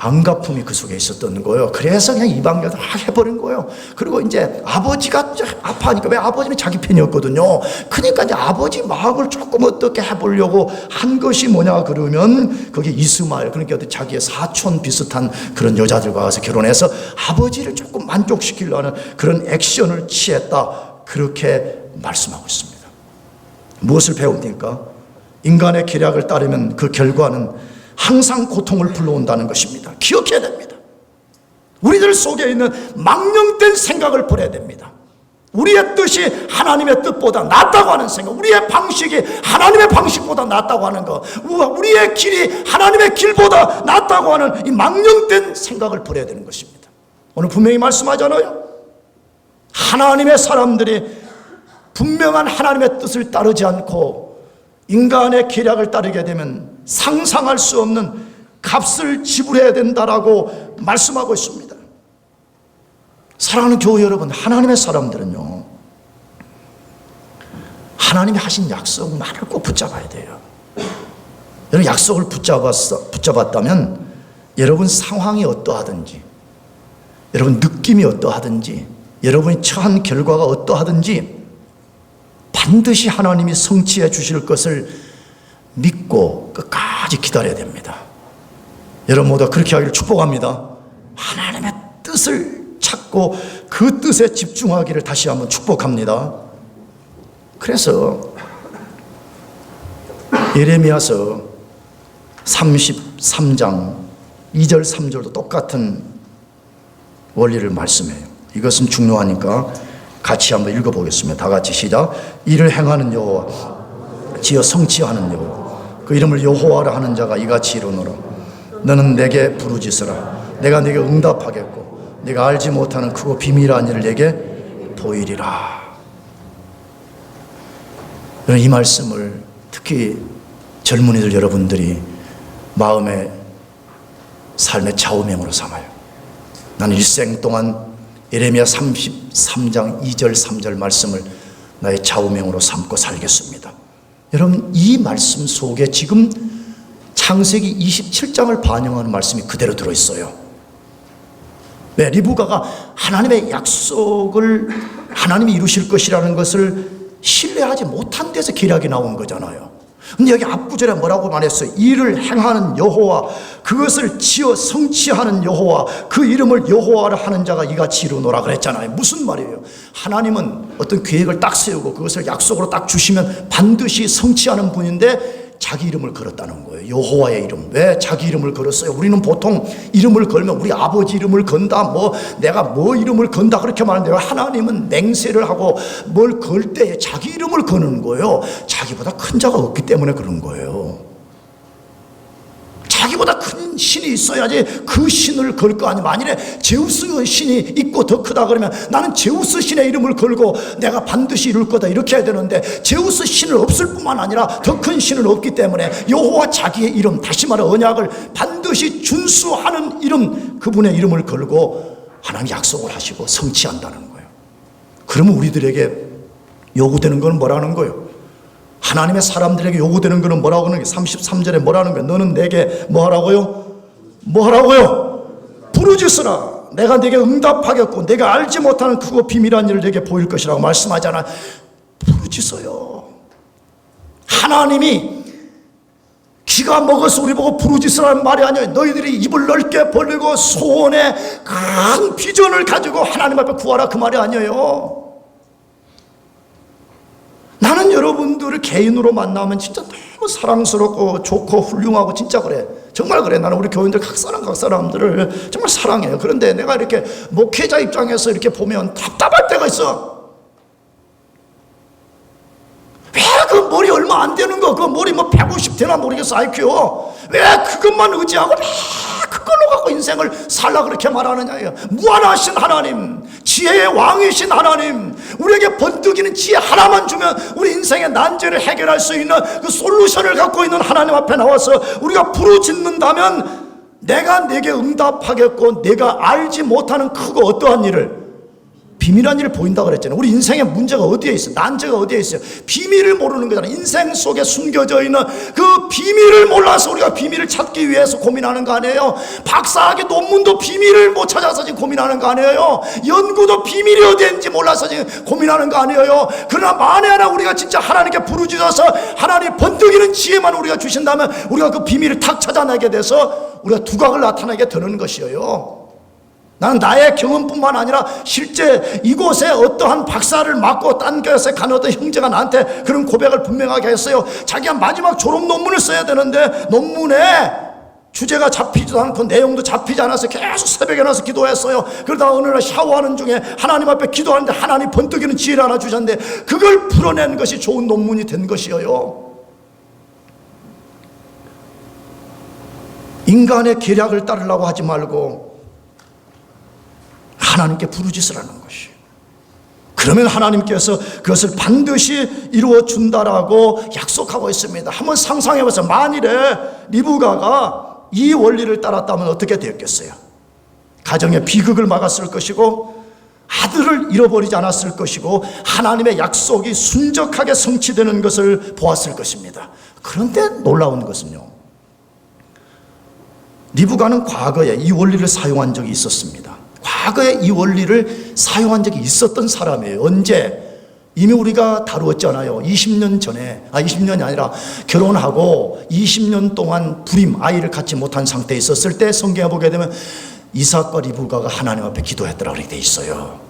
안갚음이 그 속에 있었던 거예요. 그래서 그냥 이방교도 해버린 거예요. 그리고 이제 아버지가 아파하니까, 왜 아버지는 자기 편이었거든요. 그러니까 이제 아버지 마음을 조금 어떻게 해보려고 한 것이 뭐냐 그러면 그게 이스마엘, 그러니까 자기의 사촌 비슷한 그런 여자들과 가서 결혼해서 아버지를 조금 만족시키려는 그런 액션을 취했다. 그렇게 말씀하고 있습니다. 무엇을 배웁니까? 인간의 계략을 따르면 그 결과는 항상 고통을 불러온다는 것입니다. 기억해야 됩니다. 우리들 속에 있는 망령된 생각을 버려야 됩니다. 우리의 뜻이 하나님의 뜻보다 낫다고 하는 생각, 우리의 방식이 하나님의 방식보다 낫다고 하는 것, 우리의 길이 하나님의 길보다 낫다고 하는 이 망령된 생각을 버려야 되는 것입니다. 오늘 분명히 말씀하잖아요. 하나님의 사람들이 분명한 하나님의 뜻을 따르지 않고 인간의 계략을 따르게 되면 상상할 수 없는 값을 지불해야 된다라고 말씀하고 있습니다. 사랑하는 교회 여러분, 하나님의 사람들은요, 하나님이 하신 약속만을 꼭 붙잡아야 돼요. 여러분, 약속을 붙잡았다면 여러분 상황이 어떠하든지, 여러분 느낌이 어떠하든지, 여러분이 처한 결과가 어떠하든지 반드시 하나님이 성취해 주실 것을 믿고 끝까지 기다려야 됩니다. 여러분 모두 그렇게 하기를 축복합니다. 하나님의 뜻을 찾고 그 뜻에 집중하기를 다시 한번 축복합니다. 그래서 예레미야서 33장 2절 3절도 똑같은 원리를 말씀해요. 이것은 중요하니까 같이 한번 읽어보겠습니다. 다 같이 시작. 이를 행하는 여호와, 지어 성취하는 여호와, 그 이름을 여호와라 하는 자가 이같이 이르노라. 너는 내게 부르짖으라. 내가 네게 응답하겠고 네가 알지 못하는 크고 비밀한 일을 내게 보이리라. 이 말씀을 특히 젊은이들 여러분들이 마음의 삶의 좌우명으로 삼아요. 나는 일생 동안 예레미야 33장 2절 3절 말씀을 나의 좌우명으로 삼고 살겠습니다. 여러분, 이 말씀 속에 지금 창세기 27장을 반영하는 말씀이 그대로 들어있어요. 왜? 리브가가 하나님의 약속을 하나님이 이루실 것이라는 것을 신뢰하지 못한 데서 기락이 나온 거잖아요. 근데 여기 앞구절에 뭐라고 말했어요? 이를 행하는 여호와, 그것을 지어 성취하는 여호와, 그 이름을 여호와라 하는 자가 이같이 이루노라 그랬잖아요. 무슨 말이에요? 하나님은 어떤 계획을 딱 세우고 그것을 약속으로 딱 주시면 반드시 성취하는 분인데 자기 이름을 걸었다는 거예요. 여호와의 이름. 왜 자기 이름을 걸었어요? 우리는 보통 이름을 걸면 우리 아버지 이름을 건다, 뭐 내가 뭐 이름을 건다 그렇게 말하는데, 하나님은 맹세를 하고 뭘 걸 때 자기 이름을 거는 거예요. 자기보다 큰 자가 없기 때문에 그런 거예요. 자기보다 큰 신이 있어야지 그 신을 걸 거 아니에요. 만일에 제우스 신이 있고 더 크다 그러면 나는 제우스 신의 이름을 걸고 내가 반드시 이룰 거다 이렇게 해야 되는데, 제우스 신은 없을 뿐만 아니라 더 큰 신은 없기 때문에 여호와 자기의 이름, 다시 말해 언약을 반드시 준수하는 이름, 그분의 이름을 걸고 하나님 약속을 하시고 성취한다는 거예요. 그러면 우리들에게 요구되는 건 뭐라는 거예요? 하나님의 사람들에게 요구되는 것은 뭐라고 하는 게 33절에 뭐라는 거예요? 너는 내게 뭐 하라고요? 뭐 하라고요? 부르짖으라. 내가 내게 응답하겠고 내가 알지 못하는 크고 비밀한 일을 내게 보일 것이라고 말씀하잖아. 부르짖어요. 하나님이 기가 먹어서 우리 보고 부르짖으라는 말이 아니에요. 너희들이 입을 넓게 벌리고 소원의 큰 비전을 가지고 하나님 앞에 구하라, 그 말이 아니에요. 나는 여러분들을 개인으로 만나면 진짜 너무 사랑스럽고 좋고 훌륭하고 진짜 그래. 정말 그래. 나는 우리 교인들 각 사람들을 정말 사랑해요. 그런데 내가 이렇게 목회자 입장에서 이렇게 보면 답답할 때가 있어. 왜 그 머리 얼마 안 되는 거, 그 머리 뭐 150되나 모르겠어, IQ. 왜 그것만 의지하고 그걸로 갖고 인생을 살라 그렇게 말하느냐예요. 무한하신 하나님, 지혜의 왕이신 하나님, 우리에게 번뜩이는 지혜 하나만 주면 우리 인생의 난제를 해결할 수 있는 그 솔루션을 갖고 있는 하나님 앞에 나와서 우리가 부르짖는다면 내가 내게 응답하겠고 내가 알지 못하는 크고 어떠한 일을, 비밀한 일을 보인다고 그랬잖아요. 우리 인생의 문제가 어디에 있어요? 난제가 어디에 있어요? 비밀을 모르는 거잖아요. 인생 속에 숨겨져 있는 그 비밀을 몰라서 우리가 비밀을 찾기 위해서 고민하는 거 아니에요? 박사학위 논문도 비밀을 못 찾아서 지금 고민하는 거 아니에요? 연구도 비밀이 어디인지 몰라서 지금 고민하는 거 아니에요? 그러나 만에 하나 우리가 진짜 하나님께 부르짖어서 하나님 번뜩이는 지혜만 우리가 주신다면 우리가 그 비밀을 탁 찾아내게 돼서 우리가 두각을 나타내게 되는 것이에요. 나는 나의 경험뿐만 아니라 실제 이곳에 어떠한 박사를 맡고 딴 교회에 간 어떤 형제가 나한테 그런 고백을 분명하게 했어요. 자기가 마지막 졸업 논문을 써야 되는데 논문에 주제가 잡히지도 않고 내용도 잡히지 않아서 계속 새벽에 나서 기도했어요. 그러다가 어느 날 샤워하는 중에 하나님 앞에 기도하는데 하나님 번뜩이는 지혜를 하나 주셨는데 그걸 풀어낸 것이 좋은 논문이 된 것이에요. 인간의 계략을 따르려고 하지 말고 하나님께 부르짖으라는 것이. 그러면 하나님께서 그것을 반드시 이루어 준다라고 약속하고 있습니다. 한번 상상해 보세요. 만일에 리브가가 이 원리를 따랐다면 어떻게 되었겠어요? 가정의 비극을 막았을 것이고 아들을 잃어버리지 않았을 것이고 하나님의 약속이 순적하게 성취되는 것을 보았을 것입니다. 그런데 놀라운 것은요, 리브가는 과거에 이 원리를 사용한 적이 있었습니다. 과거에 이 원리를 사용한 적이 있었던 사람이에요. 언제? 이미 우리가 다루었잖아요. 20년 전에, 20년이 아니라 결혼하고 20년 동안 불임, 아이를 갖지 못한 상태에 있었을 때 성경에 보게 되면 이삭과 리브가가 하나님 앞에 기도했더라 그렇게 돼 있어요.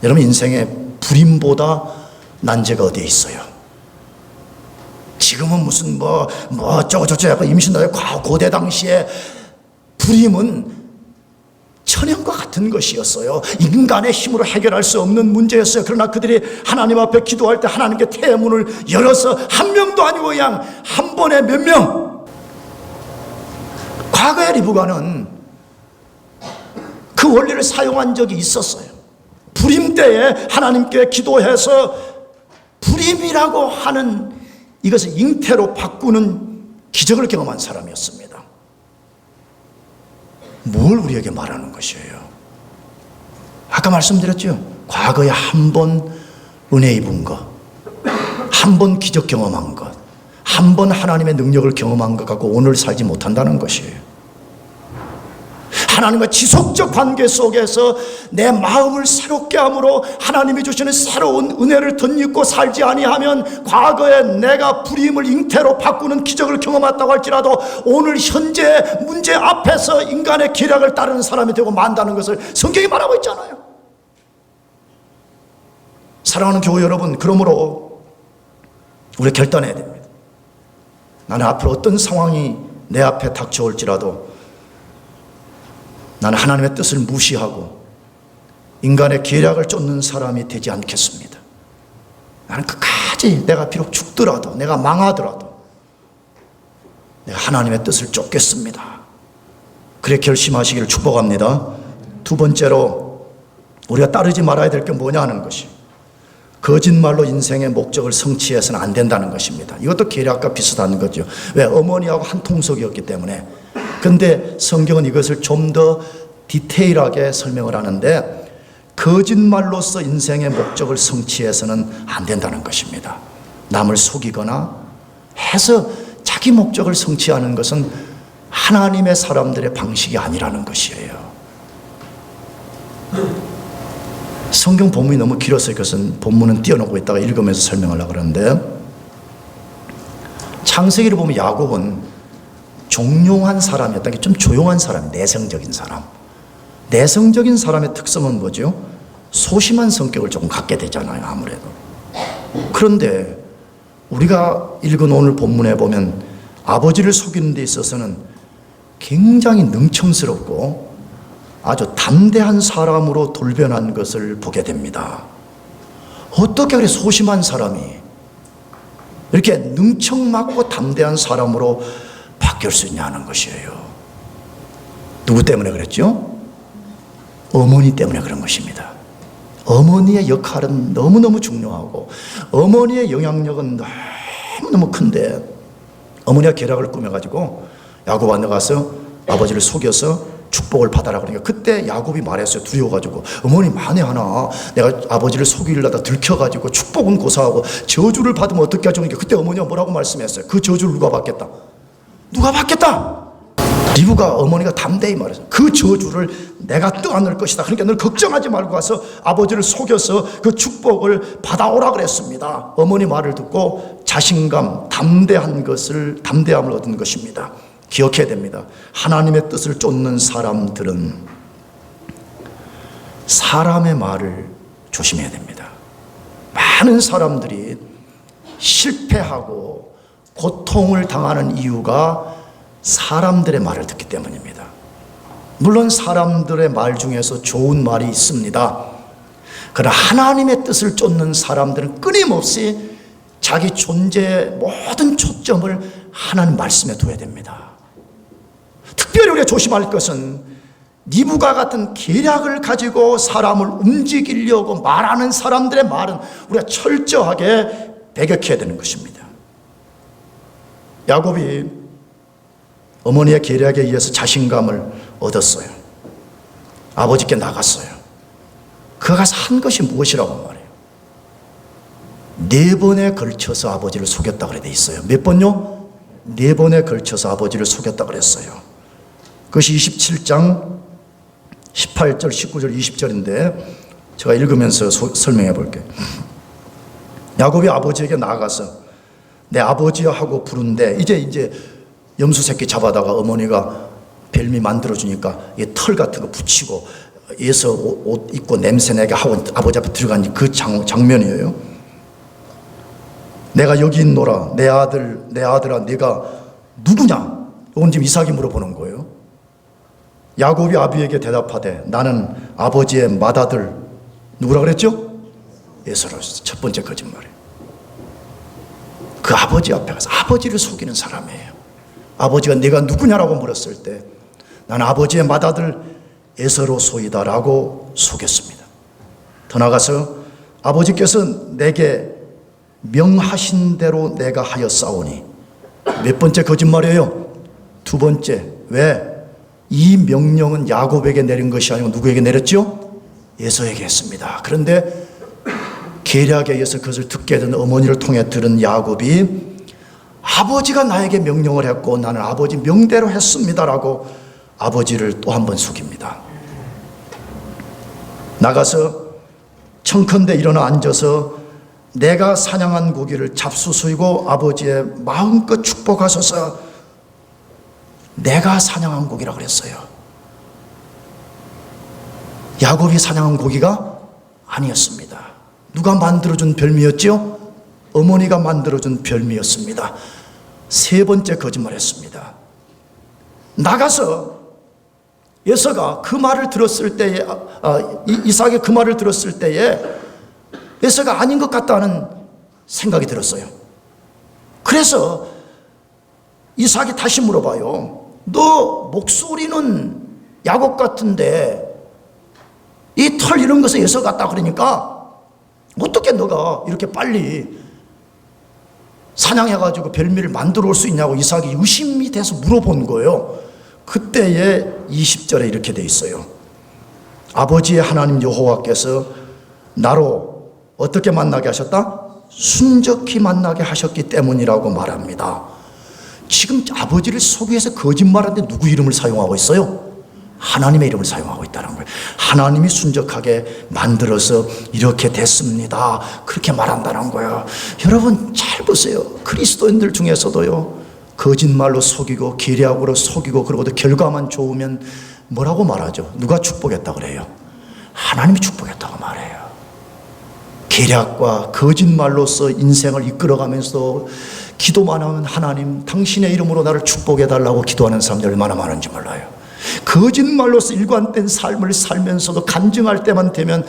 여러분, 인생에 불임보다 난제가 어디에 있어요? 지금은 무슨 어쩌고저쩌고 임신도 고대 당시에 불임은 천연과 같은 것이었어요. 인간의 힘으로 해결할 수 없는 문제였어요. 그러나 그들이 하나님 앞에 기도할 때 하나님께 태문을 열어서 한 명도 아니고 그냥 한 번에 몇 명. 과거의 리브가는 그 원리를 사용한 적이 있었어요. 불임 때에 하나님께 기도해서 불임이라고 하는 이것을 잉태로 바꾸는 기적을 경험한 사람이었습니다. 뭘 우리에게 말하는 것이에요? 아까 말씀드렸죠. 과거에 한 번 은혜 입은 거, 한 번 기적 경험한 것, 한 번 하나님의 능력을 경험한 것 갖고 오늘 살지 못한다는 것이에요. 하나님과 지속적 관계 속에서 내 마음을 새롭게 함으로 하나님이 주시는 새로운 은혜를 덧입고 살지 아니하면 과거에 내가 불임을 잉태로 바꾸는 기적을 경험했다고 할지라도 오늘 현재 문제 앞에서 인간의 계략을 따르는 사람이 되고 만다는 것을 성경이 말하고 있잖아요. 사랑하는 교회 여러분, 그러므로 우리 결단해야 됩니다. 나는 앞으로 어떤 상황이 내 앞에 닥쳐올지라도 나는 하나님의 뜻을 무시하고 인간의 계략을 쫓는 사람이 되지 않겠습니다. 나는 끝까지 내가 비록 죽더라도, 내가 망하더라도 내가 하나님의 뜻을 쫓겠습니다. 그래 결심하시기를 축복합니다. 두 번째로 우리가 따르지 말아야 될 게 뭐냐 하는 것이, 거짓말로 인생의 목적을 성취해서는 안 된다는 것입니다. 이것도 계략과 비슷한 거죠. 왜? 어머니하고 한 통속이었기 때문에. 근데 성경은 이것을 좀 더 디테일하게 설명을 하는데, 거짓말로서 인생의 목적을 성취해서는 안 된다는 것입니다. 남을 속이거나 해서 자기 목적을 성취하는 것은 하나님의 사람들의 방식이 아니라는 것이에요. 성경 본문이 너무 길어서 이것은 본문은 띄워놓고 있다가 읽으면서 설명하려고 그러는데, 창세기를 보면 야곱은 종용한 사람이었다. 좀 조용한 사람, 내성적인 사람. 내성적인 사람의 특성은 뭐죠? 소심한 성격을 조금 갖게 되잖아요, 아무래도. 그런데 우리가 읽은 오늘 본문에 보면 아버지를 속이는 데 있어서는 굉장히 능청스럽고 아주 담대한 사람으로 돌변한 것을 보게 됩니다. 어떻게 그렇게 소심한 사람이 이렇게 능청맞고 담대한 사람으로 바뀔 수 있냐는 것이에요. 누구 때문에 그랬죠? 어머니 때문에 그런 것입니다. 어머니의 역할은 너무너무 중요하고 어머니의 영향력은 너무너무 큰데, 어머니가 계략을 꾸며가지고 야곱한테 가서 아버지를 속여서 축복을 받아라 그러니까 그때 야곱이 말했어요. 두려워가지고, 어머니 만에 하나 내가 아버지를 속이려다 들켜가지고 축복은 고사하고 저주를 받으면 어떻게 하죠? 그러니까 그때 어머니가 뭐라고 말씀했어요? 그 저주를 누가 받겠다? 누가 받겠다? 리브가, 어머니가 담대히 말했어요. 그 저주를 내가 떠안을 것이다. 그러니까 늘 걱정하지 말고 가서 아버지를 속여서 그 축복을 받아오라 그랬습니다. 어머니 말을 듣고 자신감, 담대함을 얻은 것입니다. 기억해야 됩니다. 하나님의 뜻을 쫓는 사람들은 사람의 말을 조심해야 됩니다. 많은 사람들이 실패하고 고통을 당하는 이유가 사람들의 말을 듣기 때문입니다. 물론 사람들의 말 중에서 좋은 말이 있습니다. 그러나 하나님의 뜻을 쫓는 사람들은 끊임없이 자기 존재의 모든 초점을 하나님 말씀에 둬야 됩니다. 특별히 우리가 조심할 것은 니부가 같은 계략을 가지고 사람을 움직이려고 말하는 사람들의 말은 우리가 철저하게 배격해야 되는 것입니다. 야곱이 어머니의 계략에 의해서 자신감을 얻었어요. 아버지께 나갔어요. 그가 가서 한 것이 무엇이라고 말해요? 4번에 걸쳐서 아버지를 속였다고 그래 돼 있어요. 몇 번요? 4번에 걸쳐서 아버지를 속였다고 그랬어요. 그것이 27장 18절, 19절, 20절인데 제가 읽으면서 설명해 볼게요. 야곱이 아버지에게 나아가서 내 아버지여 하고 부른데, 이제 염소 새끼 잡아다가 어머니가 벨미 만들어주니까 털 같은 거 붙이고 에서 옷 입고 냄새나게 하고 아버지 앞에 들어간 그 장면이에요. 내가 여기 있노라. 내 아들아, 네가 누구냐? 이건 지금 이삭이 물어보는 거예요. 야곱이 아비에게 대답하되 나는 아버지의 맏아들, 누구라 그랬죠? 에서로서. 첫 번째 거짓말이에요. 그 아버지 앞에 가서 아버지를 속이는 사람이에요. 아버지가 네가 누구냐라고 물었을 때 나는 아버지의 맏아들 에서로소이다라고 속였습니다. 더 나아가서 아버지께서 내게 명하신 대로 내가 하였사오니. 몇 번째 거짓말이에요? 두 번째. 왜? 이 명령은 야곱에게 내린 것이 아니고 누구에게 내렸죠? 에서에게 했습니다. 그런데 계략에 의해서 그것을 듣게 된 어머니를 통해 들은 야곱이 아버지가 나에게 명령을 했고 나는 아버지 명대로 했습니다라고 아버지를 또 한 번 속입니다. 나가서 청컨대 일어나 앉아서 내가 사냥한 고기를 잡수수이고 아버지의 마음껏 축복하소서. 내가 사냥한 고기라 그랬어요. 야곱이 사냥한 고기가 아니었습니다. 누가 만들어준 별미였죠? 어머니가 만들어준 별미였습니다. 세 번째 거짓말했습니다. 나가서 에서가 그 말을 들었을 때에 이삭의 그 말을 들었을 때에 에서가 아닌 것 같다는 생각이 들었어요. 그래서 이삭이 다시 물어봐요. 너 목소리는 야곱 같은데 이 털 이런 것은 에서 같다 그러니까 어떻게 너가 이렇게 빨리 사냥해가지고 별미를 만들어 올 수 있냐고 이삭이 의심이 돼서 물어본 거예요. 그때에 20절에 이렇게 돼 있어요. 아버지의 하나님 여호와께서 나로 어떻게 만나게 하셨다? 순적히 만나게 하셨기 때문이라고 말합니다. 지금 아버지를 속여서 거짓말하는데 누구 이름을 사용하고 있어요? 하나님의 이름을 사용하고 있다는 거예요. 하나님이 순적하게 만들어서 이렇게 됐습니다. 그렇게 말한다는 거예요. 여러분 잘 보세요. 그리스도인들 중에서도요, 거짓말로 속이고 계략으로 속이고 그러고도 결과만 좋으면 뭐라고 말하죠? 누가 축복했다 그래요? 하나님이 축복했다고 말해요. 계략과 거짓말로서 인생을 이끌어가면서 기도만 하면 하나님 당신의 이름으로 나를 축복해달라고 기도하는 사람들이 얼마나 많은지 몰라요. 거짓말로서 일관된 삶을 살면서도 간증할 때만 되면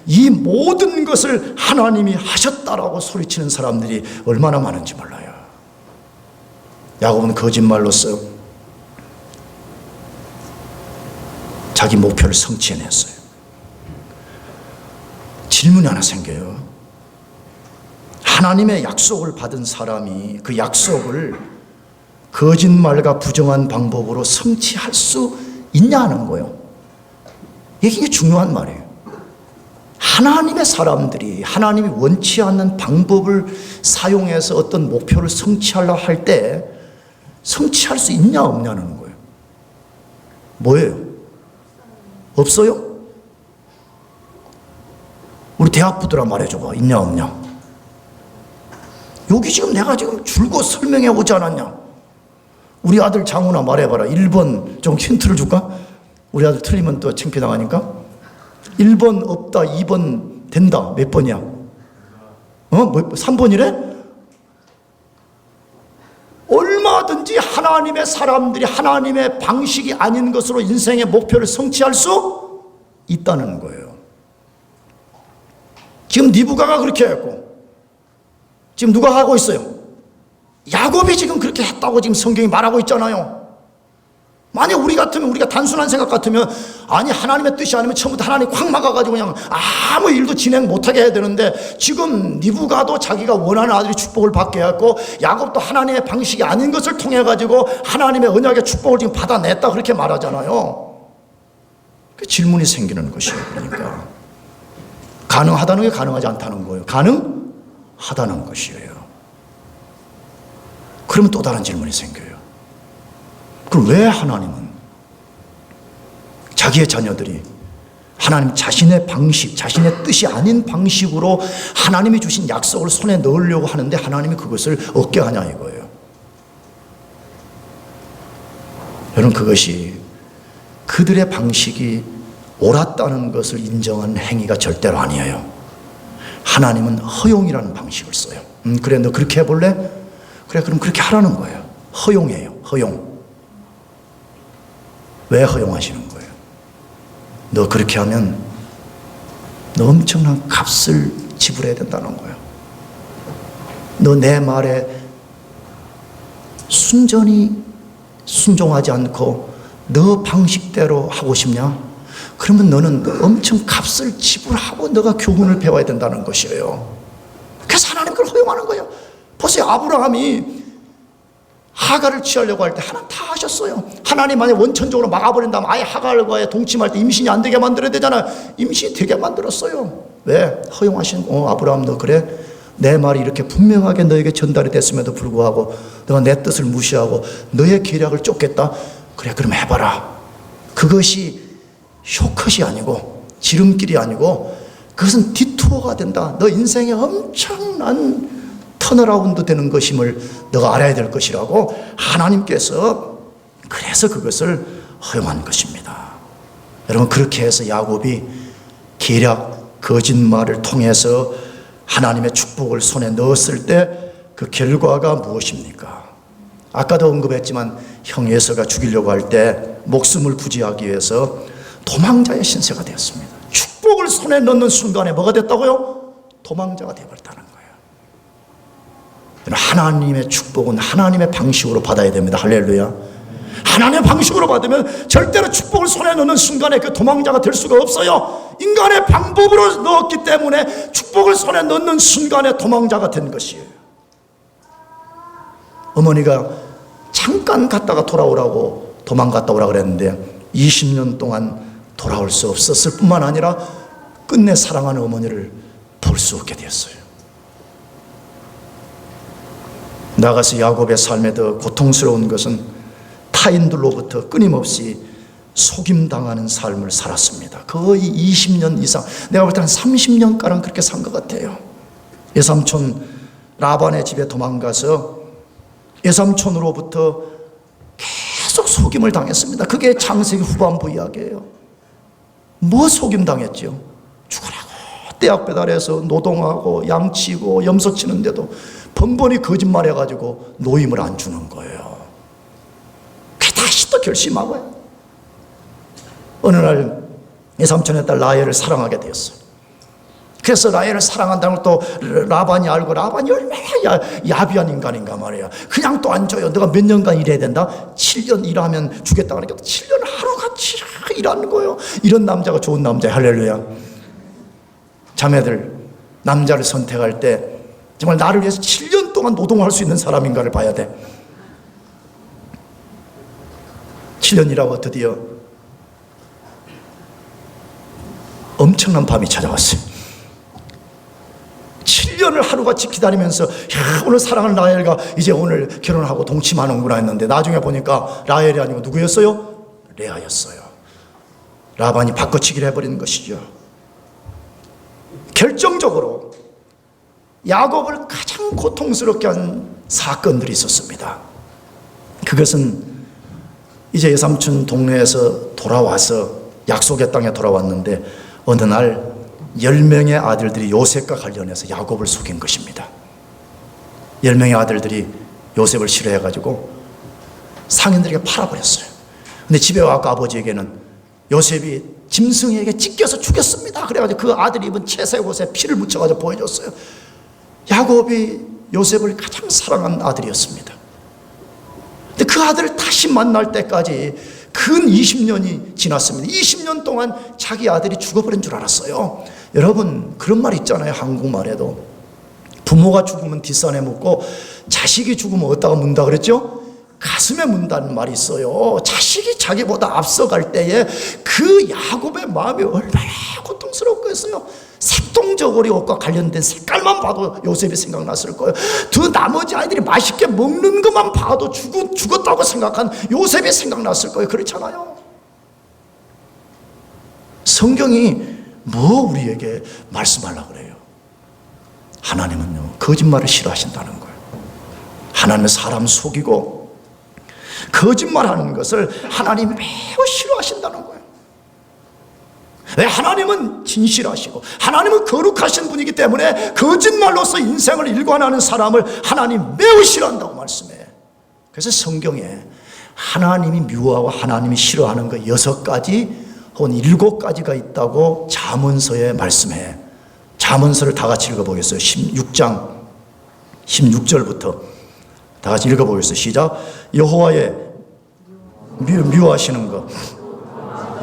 이 모든 것을 하나님이 하셨다라고 소리치는 사람들이 얼마나 많은지 몰라요. 야곱은 거짓말로서 자기 목표를 성취해냈어요. 질문이 하나 생겨요. 하나님의 약속을 받은 사람이 그 약속을 거짓말과 부정한 방법으로 성취할 수 있냐 하는 거예요. 이게 굉장히 중요한 말이에요. 하나님의 사람들이 하나님이 원치 않는 방법을 사용해서 어떤 목표를 성취하려고 할 때 성취할 수 있냐 없냐는 거예요. 뭐예요? 없어요? 우리 대학부들아 말해줘봐. 있냐 없냐? 여기 지금 내가 지금 줄곧 설명해 오지 않았냐? 우리 아들 장훈아 말해봐라. 1번 좀 힌트를 줄까? 우리 아들 틀리면 또 창피당하니까. 1번 없다, 2번 된다. 몇 번이야? 3번이래? 얼마든지 하나님의 사람들이 하나님의 방식이 아닌 것으로 인생의 목표를 성취할 수 있다는 거예요. 지금 니부가가 그렇게 했고 지금 누가 하고 있어요? 야곱이 지금 그렇게 했다고 지금 성경이 말하고 있잖아요. 만약 우리 같으면, 우리가 단순한 생각 같으면 아니 하나님의 뜻이 아니면 처음부터 하나님 콱 막아가지고 그냥 아무 일도 진행 못하게 해야 되는데 지금 니부가도 자기가 원하는 아들이 축복을 받게 했고 야곱도 하나님의 방식이 아닌 것을 통해 가지고 하나님의 언약의 축복을 지금 받아냈다 그렇게 말하잖아요. 그 질문이 생기는 것이에요. 그러니까 가능하다는 게 가능하지 않다는 거예요. 가능하다는 것이에요. 그러면 또 다른 질문이 생겨요. 그럼 왜 하나님은 자기의 자녀들이 하나님 자신의 방식, 자신의 뜻이 아닌 방식으로 하나님이 주신 약속을 손에 넣으려고 하는데 하나님이 그것을 얻게 하냐 이거예요. 여러분 그것이 그들의 방식이 옳았다는 것을 인정한 행위가 절대로 아니에요. 하나님은 허용이라는 방식을 써요. 그래 너 그렇게 해볼래? 그래 그럼 그렇게 하라는 거예요. 허용이에요. 허용. 왜 허용하시는 거예요? 너 그렇게 하면 너 엄청난 값을 지불해야 된다는 거예요. 너 내 말에 순전히 순종하지 않고 너 방식대로 하고 싶냐? 그러면 너는 엄청 값을 지불하고 너가 교훈을 배워야 된다는 것이에요. 그래서 하나님 그걸 허용하는 거예요. 보세요. 아브라함이 하갈을 취하려고 할 때 하나님 다 하셨어요. 하나님 만약 원천적으로 막아버린다면 아예 하갈과의 동침할 때 임신이 안 되게 만들어야 되잖아요. 임신이 되게 만들었어요. 왜? 허용하신 아브라함 너 그래? 내 말이 이렇게 분명하게 너에게 전달이 됐음에도 불구하고 너가 내 뜻을 무시하고 너의 계략을 쫓겠다? 그래 그럼 해봐라. 그것이 쇼컷이 아니고 지름길이 아니고 그것은 디투어가 된다. 너 인생에 엄청난 턴어라운드 되는 것임을 너가 알아야 될 것이라고 하나님께서 그래서 그것을 허용한 것입니다. 여러분 그렇게 해서 야곱이 계략 거짓말을 통해서 하나님의 축복을 손에 넣었을 때 그 결과가 무엇입니까? 아까도 언급했지만 형 에서가 죽이려고 할 때 목숨을 부지하기 위해서 도망자의 신세가 되었습니다. 축복을 손에 넣는 순간에 뭐가 됐다고요? 도망자가 되어버렸다는 거예요. 하나님의 축복은 하나님의 방식으로 받아야 됩니다. 할렐루야. 하나님의 방식으로 받으면 절대로 축복을 손에 넣는 순간에 그 도망자가 될 수가 없어요. 인간의 방법으로 넣었기 때문에 축복을 손에 넣는 순간에 도망자가 된 것이에요. 어머니가 잠깐 갔다가 돌아오라고 도망갔다 오라 그랬는데 20년 동안 돌아올 수 없었을 뿐만 아니라 끝내 사랑하는 어머니를 볼 수 없게 되었어요. 나아가서 야곱의 삶에 더 고통스러운 것은 타인들로부터 끊임없이 속임당하는 삶을 살았습니다. 거의 20년 이상, 내가 볼 때는 30년가량 그렇게 산 것 같아요. 외삼촌 라반의 집에 도망가서 외삼촌으로부터 계속 속임을 당했습니다. 그게 창세기 후반부 이야기예요. 뭐 속임당했죠? 죽으라고 떼약 배달해서 노동하고 양치고 염소 치는데도 번번이 거짓말해가지고 노임을 안 주는 거예요. 그 다시 또 결심하고요. 어느 날 외삼촌의 딸 라헬을 사랑하게 되었어요. 그래서 라헬을 사랑한다는 걸 또 라반이 알고, 라반이 얼마나 야비한 인간인가 말이야. 그냥 또 안 줘요. 너가 몇 년간 일해야 된다? 7년 일하면 주겠다 그러니까 7년 하루같이 일하는 거예요. 이런 남자가 좋은 남자야. 할렐루야. 자매들, 남자를 선택할 때 정말 나를 위해서 7년 동안 노동할 수 있는 사람인가를 봐야 돼. 7년 일하고 드디어 엄청난 밤이 찾아왔어요. 7년을 하루같이 기다리면서 야, 오늘 사랑하는 라헬과 이제 오늘 결혼하고 동침하는구나 했는데 나중에 보니까 라헬이 아니고 누구였어요? 레아였어요. 라반이 바꿔치기를 해버리는 것이죠. 결정적으로 야곱을 가장 고통스럽게 한 사건들이 있었습니다. 그것은 이제 외삼촌 동네에서 돌아와서 약속의 땅에 돌아왔는데 어느 날 10명의 아들들이 요셉과 관련해서 야곱을 속인 것입니다. 10명의 아들들이 요셉을 싫어해가지고 상인들에게 팔아버렸어요. 근데 집에 와서 아버지에게는 요셉이 짐승에게 찢겨서 죽였습니다. 그래가지고 그 아들이 입은 채색 옷에 피를 묻혀가지고 보여줬어요. 야곱이 요셉을 가장 사랑한 아들이었습니다. 근데 그 아들을 다시 만날 때까지 근 20년이 지났습니다. 20년 동안 자기 아들이 죽어버린 줄 알았어요. 여러분 그런 말 있잖아요. 한국말에도 부모가 죽으면 뒷산에 묻고 자식이 죽으면 어디다가 문다 그랬죠? 가슴에 문다는 말이 있어요. 자식이 자기보다 앞서갈 때에 그 야곱의 마음이 얼마나 고통스럽겠어요. 색동저고리 옷과 관련된 색깔만 봐도 요셉이 생각났을 거예요. 두 나머지 아이들이 맛있게 먹는 것만 봐도 죽었다고 생각한 요셉이 생각났을 거예요. 그렇잖아요. 성경이 뭐 우리에게 말씀하려고 그래요? 하나님은요 거짓말을 싫어하신다는 거예요. 하나님은 사람 속이고 거짓말하는 것을 하나님 매우 싫어하신다는 거예요. 왜? 하나님은 진실하시고 하나님은 거룩하신 분이기 때문에 거짓말로서 인생을 일관하는 사람을 하나님 매우 싫어한다고 말씀해. 그래서 성경에 하나님이 미워하고 하나님이 싫어하는 거 6가지 혹은 7가지가 있다고 잠언서에 말씀해. 잠언서를 다 같이 읽어보겠어요. 16장 16절부터 다 같이 읽어보겠어요. 시작. 여호와의 미워하시는 것,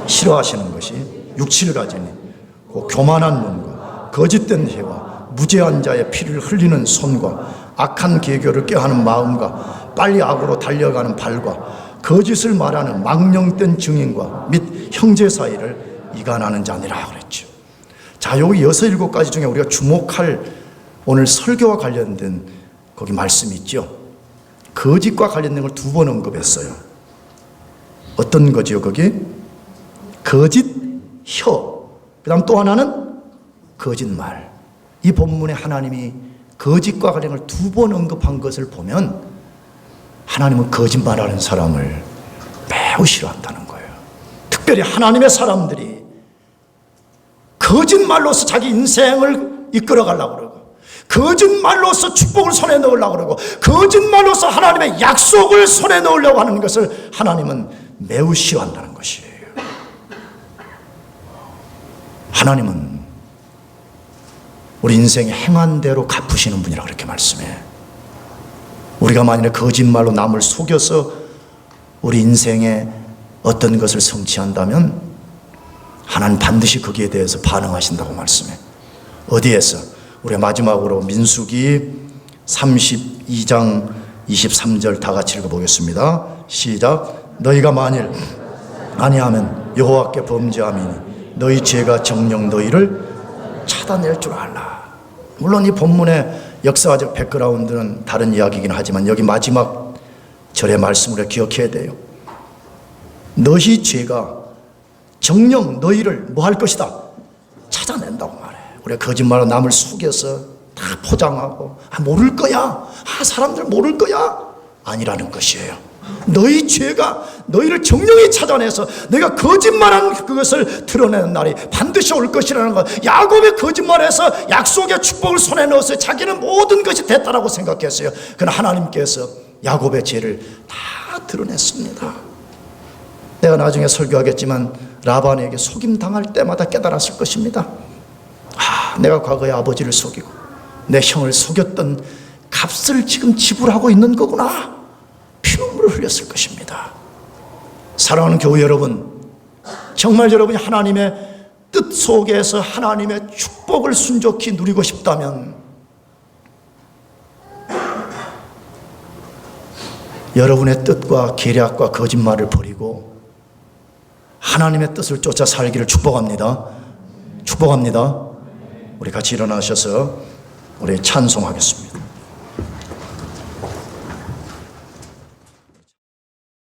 싫어하시는 것이 6, 7가지니 교만한 눈과 거짓된 혀와 무죄한 자의 피를 흘리는 손과 악한 계교를 꾀하는 마음과 빨리 악으로 달려가는 발과 거짓을 말하는 망령된 증인과 및 형제 사이를 이간하는 자니라 그랬죠. 자, 여기 6, 7가지 중에 우리가 주목할 오늘 설교와 관련된 거기 말씀이 있죠. 거짓과 관련된 걸 2번 언급했어요. 어떤 거지요 거기? 거짓 혀, 그 다음 또 하나는 거짓말. 이 본문에 하나님이 거짓과 관련을 2번 언급한 것을 보면 하나님은 거짓말하는 사람을 매우 싫어한다는 거예요. 특별히 하나님의 사람들이 거짓말로서 자기 인생을 이끌어가려고 그러고, 거짓말로서 축복을 손에 넣으려고 그러고, 거짓말로서 하나님의 약속을 손에 넣으려고 하는 것을 하나님은 매우 싫어한다는 것이에요. 하나님은 우리 인생에 행한 대로 갚으시는 분이라고 그렇게 말씀해. 우리가 만일에 거짓말로 남을 속여서 우리 인생에 어떤 것을 성취한다면 하나님 반드시 거기에 대해서 반응하신다고 말씀해. 어디에서? 우리가 마지막으로 민수기 32장 23절 다 같이 읽어보겠습니다. 시작. 너희가 만일 아니하면 여호와께 범죄함이니 너희 죄가 정녕 너희를 찾아낼 줄 알라. 물론 이 본문의 역사적 백그라운드는 다른 이야기이긴 하지만 여기 마지막 절의 말씀을 기억해야 돼요. 너희 죄가 정녕 너희를 뭐 할 것이다? 찾아낸다고 말해. 우리가 거짓말로 남을 속여서 다 포장하고 모를 거야, 사람들 모를 거야, 아니라는 것이에요. 너희 죄가 너희를 정령히 찾아내서 내가 거짓말한 그것을 드러내는 날이 반드시 올 것이라는 것. 야곱이 거짓말해서 약속의 축복을 손에 넣었어요. 자기는 모든 것이 됐다라고 생각했어요. 그러나 하나님께서 야곱의 죄를 다 드러냈습니다. 내가 나중에 설교하겠지만 라반에게 속임당할 때마다 깨달았을 것입니다. 내가 과거에 아버지를 속이고 내 형을 속였던 값을 지금 지불하고 있는 거구나. 피눈물을 흘렸을 것입니다. 사랑하는 교회 여러분, 정말 여러분이 하나님의 뜻 속에서 하나님의 축복을 순종히 누리고 싶다면 여러분의 뜻과 계략과 거짓말을 버리고 하나님의 뜻을 쫓아 살기를 축복합니다. 축복합니다. 우리 같이 일어나셔서 우리 찬송하겠습니다.